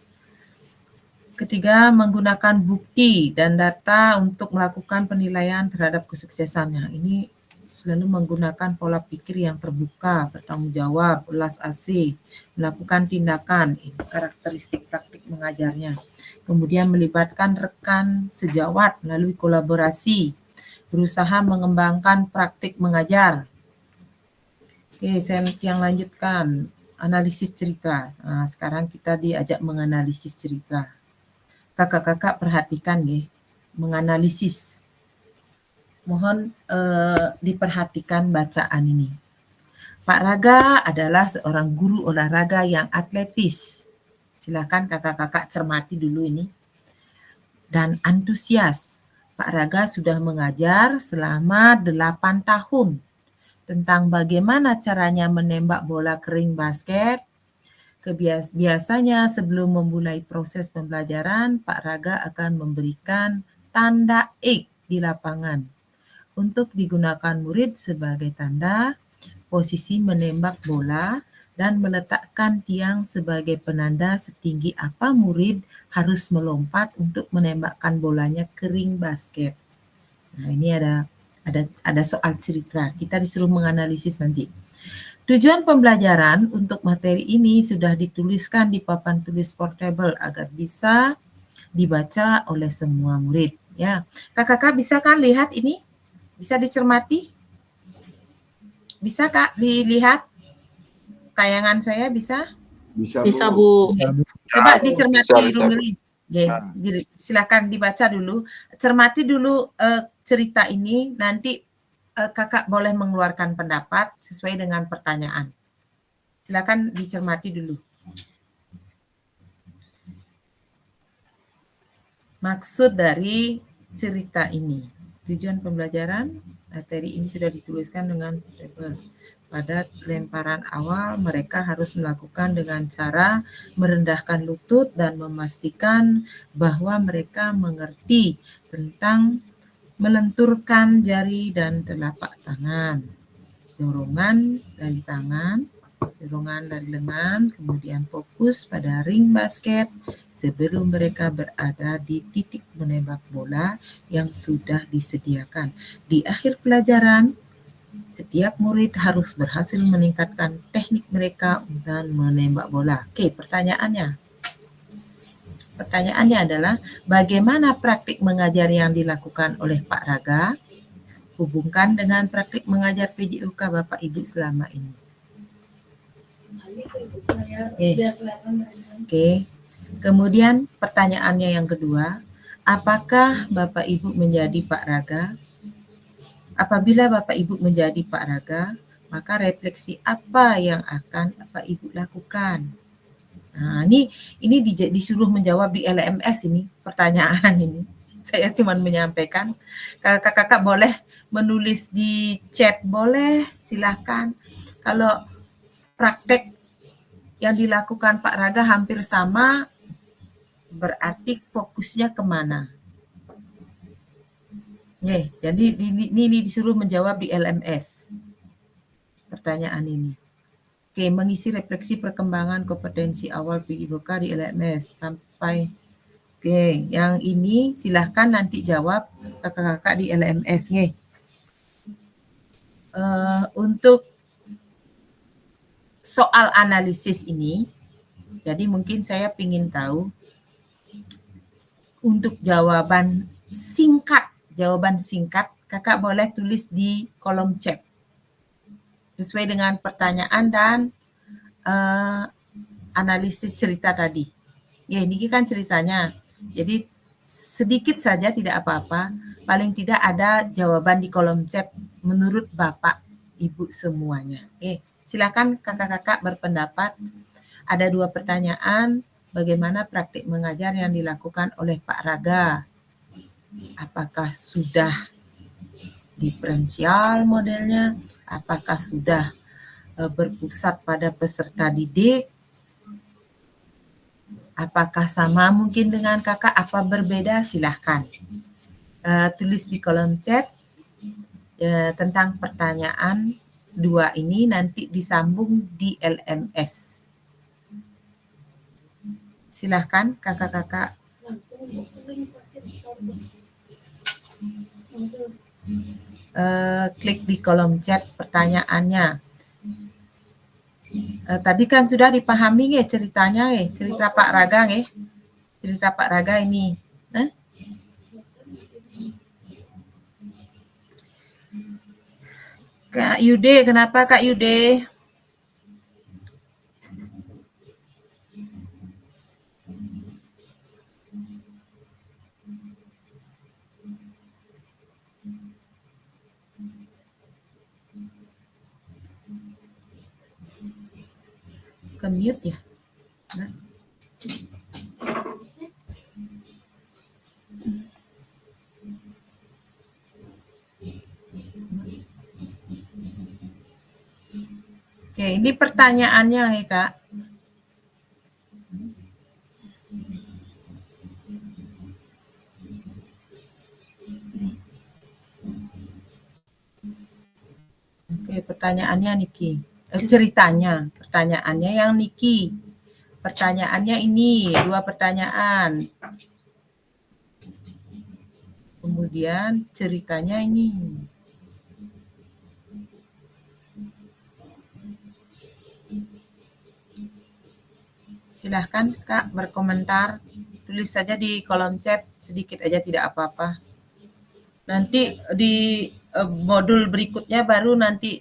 Ketiga, menggunakan bukti dan data untuk melakukan penilaian terhadap kesuksesannya. Ini selalu menggunakan pola pikir yang terbuka, bertanggung jawab, ulas asih, melakukan tindakan, ini karakteristik praktik mengajarnya. Kemudian melibatkan rekan sejawat melalui kolaborasi, berusaha mengembangkan praktik mengajar. Oke, saya yang lanjutkan, analisis cerita. Nah, sekarang kita diajak menganalisis cerita. Kakak-kakak perhatikan ya, menganalisis. Mohon diperhatikan bacaan ini. Pak Raga adalah seorang guru olahraga yang atletis. Silakan kakak-kakak cermati dulu ini. Dan antusias. Pak Raga sudah mengajar selama 8 tahun tentang bagaimana caranya menembak bola kering basket. Biasanya sebelum memulai proses pembelajaran, Pak Raga akan memberikan tanda X di lapangan untuk digunakan murid sebagai tanda posisi menembak bola dan meletakkan tiang sebagai penanda setinggi apa murid harus melompat untuk menembakkan bolanya kering basket. Nah, ini ada soal cerita. Kita disuruh menganalisis nanti. Tujuan pembelajaran untuk materi ini sudah dituliskan di papan tulis portable agar bisa dibaca oleh semua murid. Ya, kakak-kakak bisa kan lihat ini? Bisa dicermati? Bisa Kak dilihat? Tayangan saya bisa? Bisa Bu. Coba dicermati bisa. dulu. Silakan dibaca dulu. Cermati dulu cerita ini. Nanti kakak boleh mengeluarkan pendapat sesuai dengan pertanyaan. Silakan dicermati dulu. Maksud dari cerita ini. Tujuan pembelajaran materi ini sudah dituliskan dengan pada lemparan awal mereka harus melakukan dengan cara merendahkan lutut dan memastikan bahwa mereka mengerti tentang melenturkan jari dan telapak tangan, dorongan dari tangan, dorongan dari lengan, kemudian fokus pada ring basket sebelum mereka berada di titik menembak bola yang sudah disediakan. Di akhir pelajaran, setiap murid harus berhasil meningkatkan teknik mereka dan menembak bola. Oke, pertanyaannya adalah bagaimana praktik mengajar yang dilakukan oleh Pak Raga? hubungkan dengan praktik mengajar PJOK Bapak Ibu selama ini. Oke. Kemudian pertanyaannya yang kedua, apakah Bapak Ibu menjadi Pak Raga? Apabila Bapak Ibu menjadi Pak Raga, maka refleksi apa yang akan Bapak Ibu lakukan? Nah, ini disuruh menjawab di LMS ini pertanyaan ini. Saya cuma menyampaikan. Kakak-kakak boleh menulis di chat, boleh, silahkan. Kalau praktek yang dilakukan Pak Raga hampir sama, berarti fokusnya kemana? Jadi ini disuruh menjawab di LMS pertanyaan ini. Oke, mengisi refleksi perkembangan kompetensi awal PJOK di LMS sampai. Oke, yang ini silahkan nanti jawab kakak-kakak di LMS nih. Untuk soal analisis ini, jadi mungkin saya ingin tahu untuk jawaban singkat, kakak boleh tulis di kolom chat sesuai dengan pertanyaan dan analisis cerita tadi. Ya, ini kan ceritanya. Jadi sedikit saja tidak apa-apa, paling tidak ada jawaban di kolom chat menurut Bapak Ibu semuanya. Silakan kakak-kakak berpendapat. Ada 2 pertanyaan, bagaimana praktik mengajar yang dilakukan oleh Pak Raga? Apakah sudah diferensial modelnya? Apakah sudah berpusat pada peserta didik? Apakah sama mungkin dengan kakak? Apa berbeda? Silahkan tulis di kolom chat tentang pertanyaan 2 ini, nanti disambung di LMS. Silahkan kakak-kakak. Klik di kolom chat pertanyaannya. Tadi kan sudah dipahami ceritanya cerita Pak Raga cerita Pak Raga ini. Kak Yude, kenapa Kak Yude? Ke-mute ya? Nah. Oke, ini pertanyaannya ya Kak. Oke, pertanyaannya Niki. Pertanyaannya yang Niki. Pertanyaannya ini, 2 pertanyaan. Kemudian ceritanya ini. Silahkan Kak berkomentar, tulis saja di kolom chat, sedikit aja tidak apa-apa. Nanti di modul berikutnya baru nanti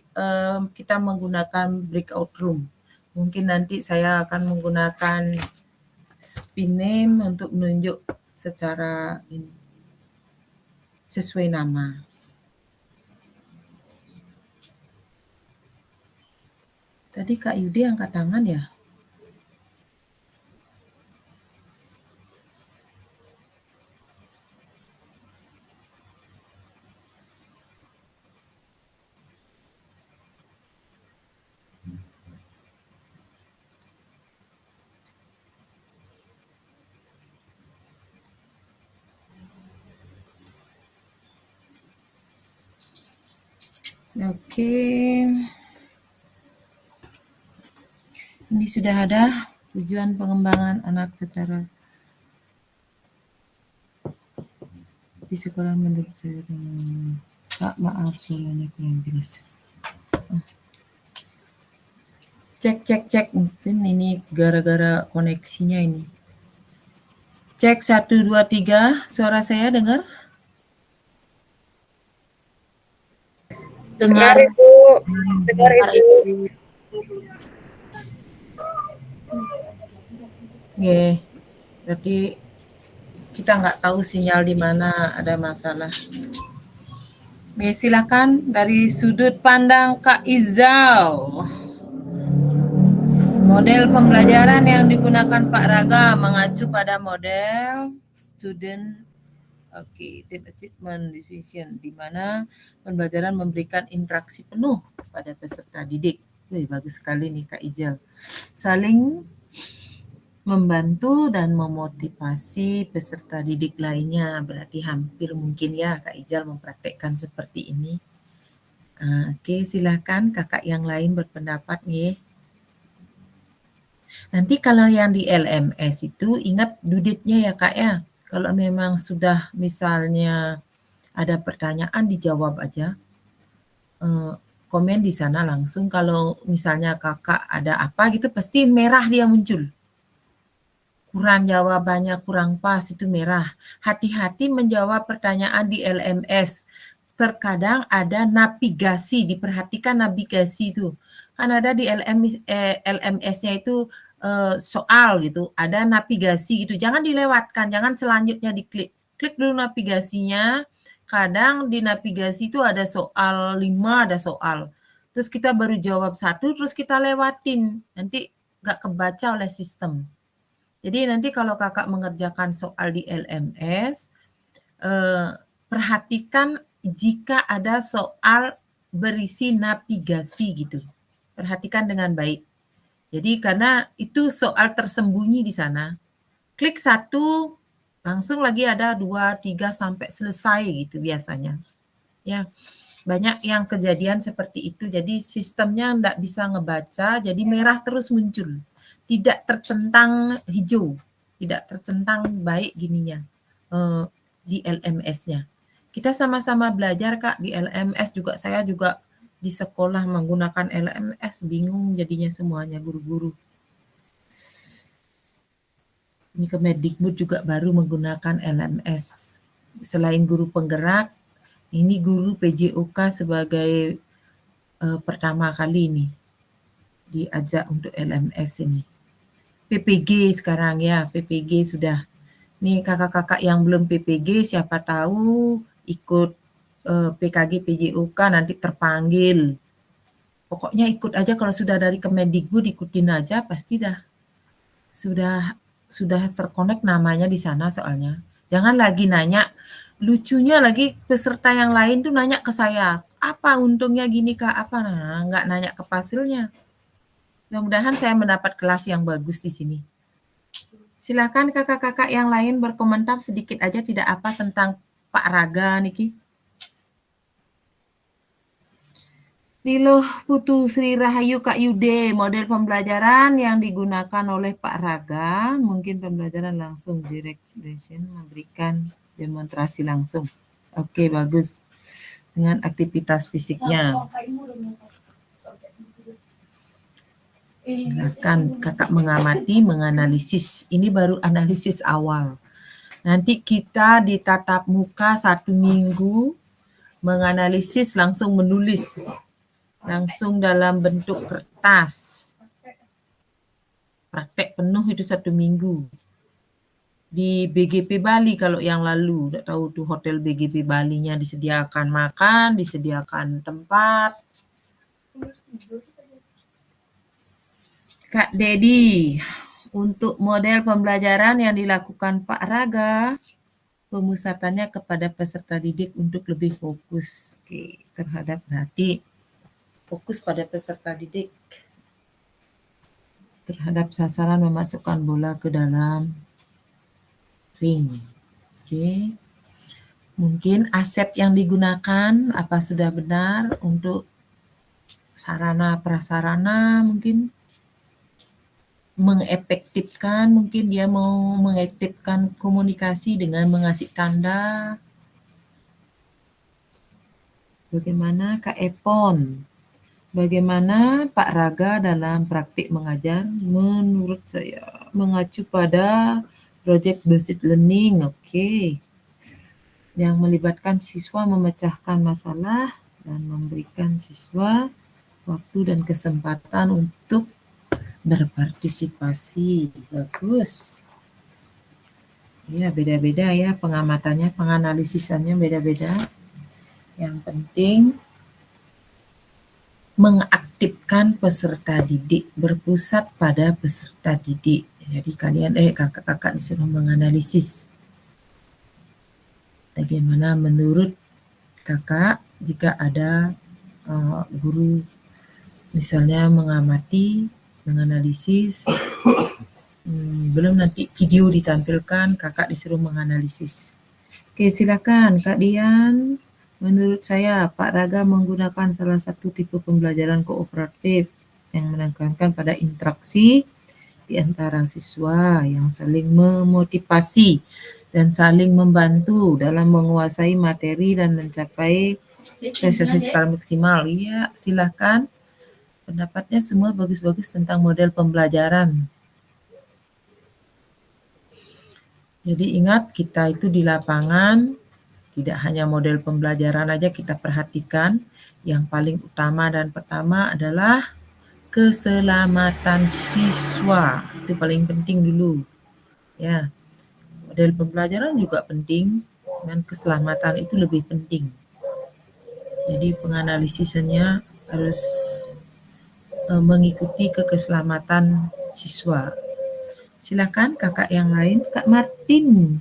kita menggunakan breakout room. Mungkin nanti saya akan menggunakan spin name untuk menunjuk secara sesuai nama. Tadi Kak Yudi angkat tangan ya? Oke. Ini sudah ada tujuan pengembangan anak secara di sekolah menurut saya. Kak, maaf suaranya kurang jelas. Cek. Mungkin ini gara-gara koneksinya ini. Cek 1, 2, 3. Suara saya dengar? Dengar, Ibu. Dengar Ibu. Oke, berarti kita nggak tahu sinyal di mana ada masalah. Oke, silakan dari sudut pandang Kak Izal. Model pembelajaran yang digunakan Pak Raga mengacu pada model student team achievement division, di mana pembelajaran memberikan interaksi penuh pada peserta didik. Wih, bagus sekali nih Kak Izal. Saling membantu dan memotivasi peserta didik lainnya. Berarti hampir mungkin ya Kak Izal mempraktekkan seperti ini. Oke, silakan kakak yang lain berpendapat nih. Nanti kalau yang di LMS itu ingat duditnya ya Kak ya. Kalau memang sudah misalnya ada pertanyaan dijawab aja. Komen di sana langsung. Kalau misalnya kakak ada apa gitu pasti merah dia muncul. Kurang jawabannya kurang pas itu merah. Hati-hati menjawab pertanyaan di LMS. Terkadang ada navigasi, diperhatikan navigasi itu. Kan ada di LMS-nya itu soal gitu, ada navigasi gitu. Jangan dilewatkan, jangan selanjutnya diklik. Klik dulu navigasinya. Kadang di navigasi itu ada soal 5, ada soal. Terus kita baru jawab 1, terus kita lewatin. Nanti nggak kebaca oleh sistem. Jadi nanti kalau kakak mengerjakan soal di LMS, perhatikan jika ada soal berisi navigasi gitu. Perhatikan dengan baik. Jadi karena itu soal tersembunyi di sana. Klik 1, langsung lagi ada 2, 3 sampai selesai gitu biasanya. Ya, banyak yang kejadian seperti itu. Jadi sistemnya enggak bisa ngebaca, jadi merah terus muncul. Tidak tercentang hijau, tidak tercentang baik gininya di LMS-nya. Kita sama-sama belajar Kak di LMS juga, saya juga di sekolah menggunakan LMS, bingung jadinya semuanya guru-guru. Ini Kemendikbud juga baru menggunakan LMS. Selain guru penggerak, ini guru PJOK sebagai pertama kali ini diajak untuk LMS ini. PPG sekarang ya, PPG sudah. Nih kakak-kakak yang belum PPG siapa tahu ikut PKG PJOK nanti terpanggil. Pokoknya ikut aja kalau sudah dari Kemendikbud ikutin aja pasti sudah terkonek namanya di sana soalnya. Jangan lagi nanya, lucunya lagi peserta yang lain tuh nanya ke saya, apa untungnya gini Kak, apa nggak nanya ke fasilnya. Mudah-mudahan saya mendapat kelas yang bagus di sini. Silakan kakak-kakak yang lain berkomentar sedikit aja tidak apa tentang Pak Raga niki. Niluh Putu Sri Rahayu Kak Yude, model pembelajaran yang digunakan oleh Pak Raga, mungkin pembelajaran langsung, direct lesson, memberikan demonstrasi langsung. Oke, bagus. Dengan aktivitas fisiknya. Silakan kakak mengamati, menganalisis. Ini baru analisis awal. Nanti kita di tatap muka 1 minggu, menganalisis langsung menulis. Langsung dalam bentuk kertas. Praktek penuh itu 1 minggu. Di BGP Bali kalau yang lalu, tidak tahu tuh hotel BGP Bali-nya disediakan makan, disediakan tempat. Kak Dedi, untuk model pembelajaran yang dilakukan Pak Raga, pemusatannya kepada peserta didik untuk lebih fokus terhadap berarti fokus pada peserta didik terhadap sasaran memasukkan bola ke dalam ring. Mungkin aset yang digunakan apa sudah benar untuk sarana prasarana, mungkin mengefektifkan, mungkin dia mau mengefektifkan komunikasi dengan mengasih tanda. Bagaimana Kak Epon? Bagaimana Pak Raga dalam praktik mengajar? Menurut saya mengacu pada project based learning, yang melibatkan siswa memecahkan masalah dan memberikan siswa waktu dan kesempatan untuk berpartisipasi. Bagus. Ya, beda-beda ya pengamatannya, penganalisisannya beda-beda. Yang penting mengaktifkan peserta didik, berpusat pada peserta didik. Jadi kalian kakak-kakak disuruh menganalisis bagaimana menurut kakak jika ada guru misalnya mengamati, menganalisis, belum nanti video ditampilkan, kakak disuruh menganalisis. Oke, silakan Kak Dian. Menurut saya, Pak Raga menggunakan salah satu tipe pembelajaran kooperatif yang menekankan pada interaksi di antara siswa yang saling memotivasi dan saling membantu dalam menguasai materi dan mencapai prestasi skala maksimal. Iya, silakan. Pendapatnya semua bagus-bagus tentang model pembelajaran. Jadi ingat, kita itu di lapangan tidak hanya model pembelajaran aja kita perhatikan. Yang paling utama dan pertama adalah keselamatan siswa. Itu paling penting dulu. Ya, model pembelajaran juga penting, dan keselamatan itu lebih penting. Jadi penganalisisannya harus mengikuti keselamatan siswa. Silakan kakak yang lain, Kak Martin.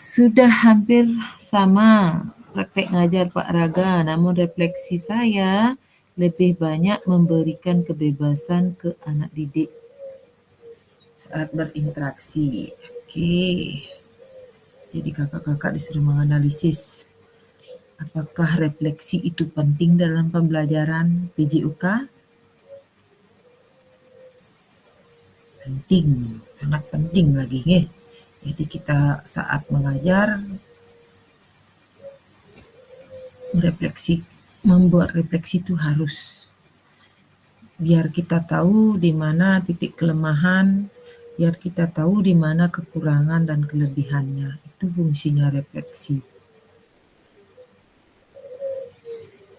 Sudah hampir sama praktek ngajar Pak Raga, namun refleksi saya lebih banyak memberikan kebebasan ke anak didik saat berinteraksi. Oke. Jadi kakak-kakak disuruh menganalisis apakah refleksi itu penting dalam pembelajaran PJOK? Penting, sangat penting lagi ya. Jadi kita saat mengajar membuat refleksi itu harus biar kita tahu di mana titik kelemahan, biar kita tahu di mana kekurangan dan kelebihannya. Itu fungsinya refleksi.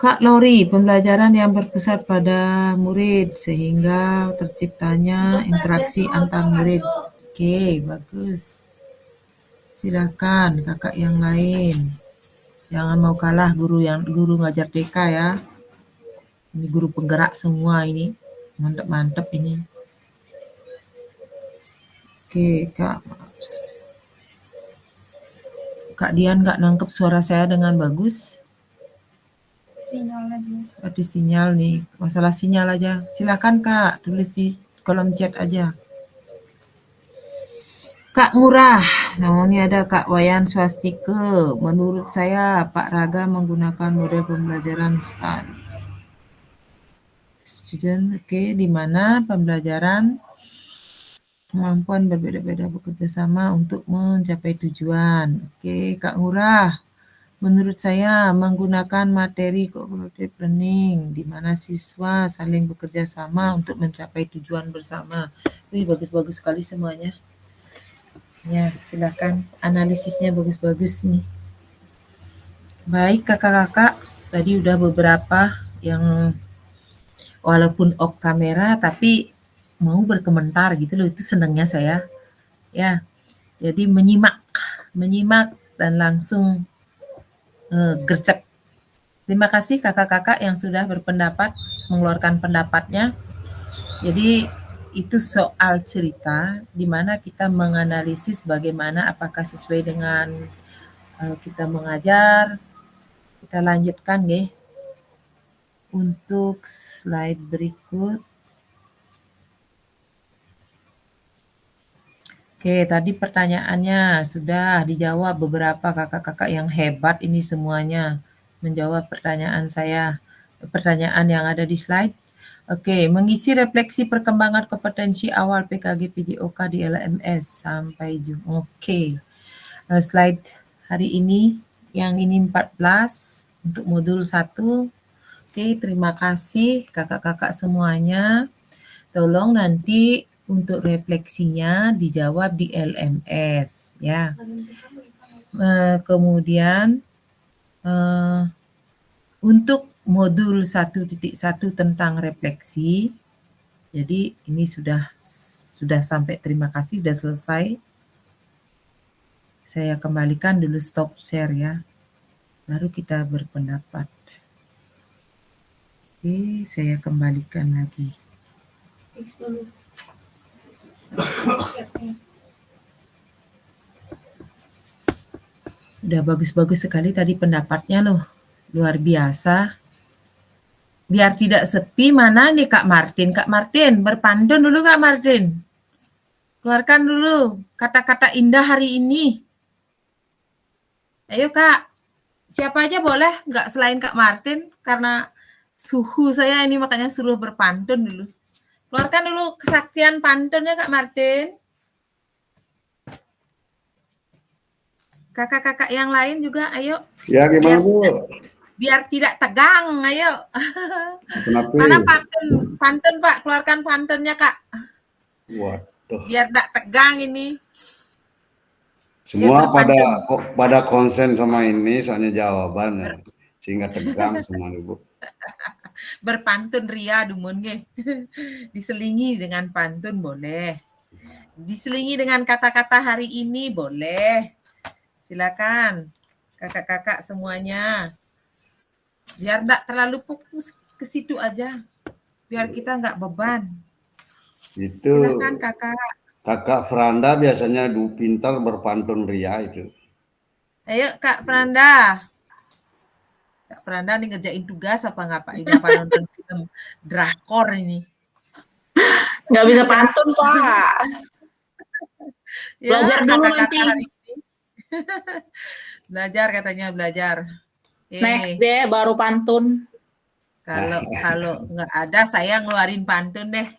Kak Lori, pembelajaran yang berpusat pada murid sehingga terciptanya interaksi antar murid. Oke, bagus. Silakan kakak yang lain. Jangan mau kalah guru ngajar TK ya. Ini guru penggerak semua ini. Mantep-mantep ini. Oke, Kak Dian nggak nangkep suara saya dengan bagus. Berarti sinyal nih, masalah sinyal aja. Silakan Kak, tulis di kolom chat aja. Kak Murah, namanya ada Kak Wayan Swastike. Menurut saya Pak Raga menggunakan model pembelajaran student, di mana pembelajaran kemampuan berbeda-beda bekerja sama untuk mencapai tujuan. Oke, Kak Murah. Menurut saya menggunakan materi cooperative learning di mana siswa saling bekerja sama untuk mencapai tujuan bersama. Wih, bagus-bagus sekali semuanya. Ya, silakan analisisnya bagus-bagus nih. Baik kakak-kakak, tadi udah beberapa yang walaupun off kamera tapi mau berkomentar gitu loh, itu senangnya saya. Ya, jadi menyimak dan langsung gercep. Terima kasih kakak-kakak yang sudah berpendapat, mengeluarkan pendapatnya. Jadi itu soal cerita di mana kita menganalisis bagaimana apakah sesuai dengan kita mengajar. Kita lanjutkan ya. Untuk slide berikut. Oke, tadi pertanyaannya sudah dijawab beberapa kakak-kakak yang hebat ini semuanya menjawab pertanyaan saya, pertanyaan yang ada di slide. Oke, mengisi refleksi perkembangan kompetensi awal PKG PJOK di LMS sampai Jum. Oke, slide hari ini yang ini 14 untuk modul 1. Oke, terima kasih kakak-kakak semuanya. Tolong nanti untuk refleksinya dijawab di LMS ya. Kemudian untuk modul 1.1 tentang refleksi. Jadi ini sudah sampai, terima kasih, sudah selesai. Saya kembalikan dulu stop share ya. Baru kita berpendapat. Oke, saya kembalikan lagi. Udah bagus-bagus sekali tadi pendapatnya loh. Luar biasa. Biar tidak sepi, mana nih Kak Martin? Kak Martin, berpantun dulu Kak Martin. Keluarkan dulu kata-kata indah hari ini. Ayo Kak, siapa aja boleh, nggak selain Kak Martin, karena suhu saya ini makanya suruh berpantun dulu. Keluarkan dulu kesaktian pantunnya Kak Martin. Kakak-kakak yang lain juga, ayo. Ya gimana Bu? Biar tidak tegang, ayo. Kenapa? Mana pantun Pak, keluarkan pantunnya Kak. Waduh. Biar tidak tegang ini. Semua pada konsen sama ini soalnya jawabannya, sehingga tegang semua Bu. Berpantun ria dumun nggih. Diselingi dengan pantun boleh. Diselingi dengan kata-kata hari ini boleh. Silakan kakak-kakak semuanya. Biar enggak terlalu fokus ke situ aja. Biar kita enggak beban. Itu. Silakan kakak. Kakak Franda biasanya pintar berpantun ria itu. Ayo Kak Franda. Kak Franda nih ngerjain tugas apa ngapain? Apa nonton film drakor ini? Nggak bisa pantun, Pak. Ya, Belajar dulu nanti. Hari ini. Belajar katanya, belajar. Next deh baru pantun. Kalau nggak ada, saya ngeluarin pantun deh.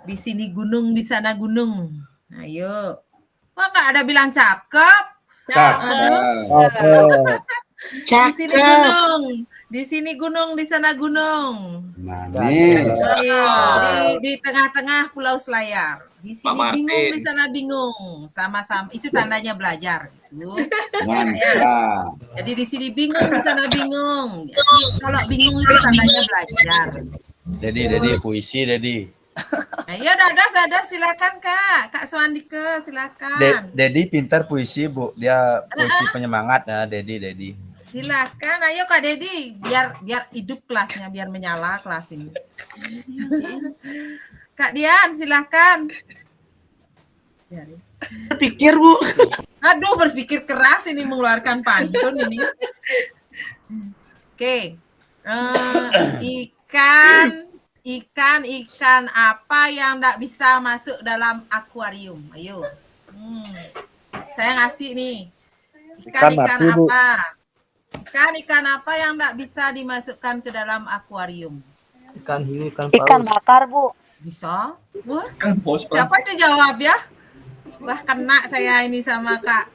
Di sini gunung, di sana gunung. Ayo. Wah, nggak ada bilang cakep. Cakep. Di sini gunung, di sini gunung, di sana gunung. Manis. Di tengah-tengah Pulau Selayar. Di sini bingung, di sana bingung. Sama-sama. Itu tandanya belajar. Gitu. Jadi di sini bingung, di sana bingung. Jadi kalau bingung itu tandanya belajar. Dedi puisi Dedi. Ayo Dada, silakan Kak Swandike, silakan. Dedi pintar puisi Bu, dia puisi penyemangat ya Dedi. Silakan, ayo Kak Dedi, biar hidup kelasnya, biar menyala kelas ini. Kak Dian, silakan. Berpikir Bu. Aduh, berpikir keras ini mengeluarkan pantun ini. Oke, ikan apa yang tidak bisa masuk dalam akuarium? Ayo. Saya ngasih nih. Ikan apa? Ikan apa yang tidak bisa dimasukkan ke dalam akuarium? Ikan hiu, ikan paus. Ikan bakar, Bu. Bisa? Wah, siapa yang jawab ya? Wah, kena saya ini sama Kak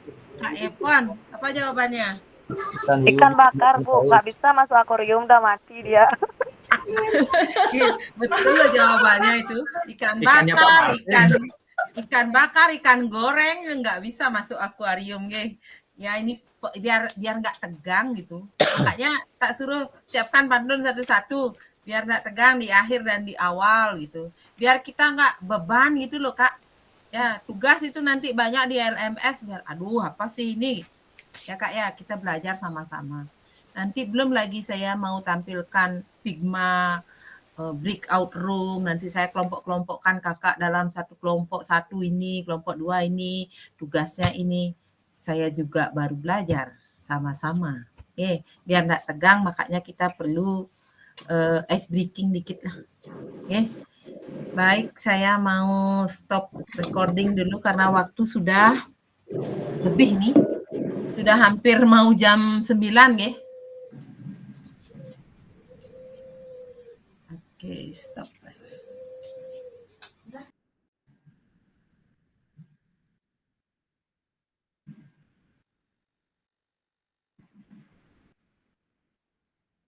Epon. Apa jawabannya? Ikan bakar, Bu. Nggak bisa masuk akuarium, udah mati dia. Betul loh jawabannya itu. Ikan bakar, ikan goreng nggak bisa masuk akuarium, geng. Ya ini biar nggak tegang gitu. Makanya tak suruh siapkan pantun satu-satu biar nggak tegang di akhir dan di awal gitu. Biar kita nggak beban gitu loh Kak. Ya tugas itu nanti banyak di LMS biar aduh apa sih ini ya Kak ya, kita belajar sama-sama. Nanti belum lagi saya mau tampilkan Figma, breakout room, nanti saya kelompok-kelompokkan kakak dalam satu kelompok satu ini, kelompok dua ini, tugasnya ini. Saya juga baru belajar sama-sama. Biar nggak tegang, makanya kita perlu ice breaking dikit lah. Baik, saya mau stop recording dulu karena waktu sudah lebih nih. Sudah hampir mau jam 9 ya. Oke, stop.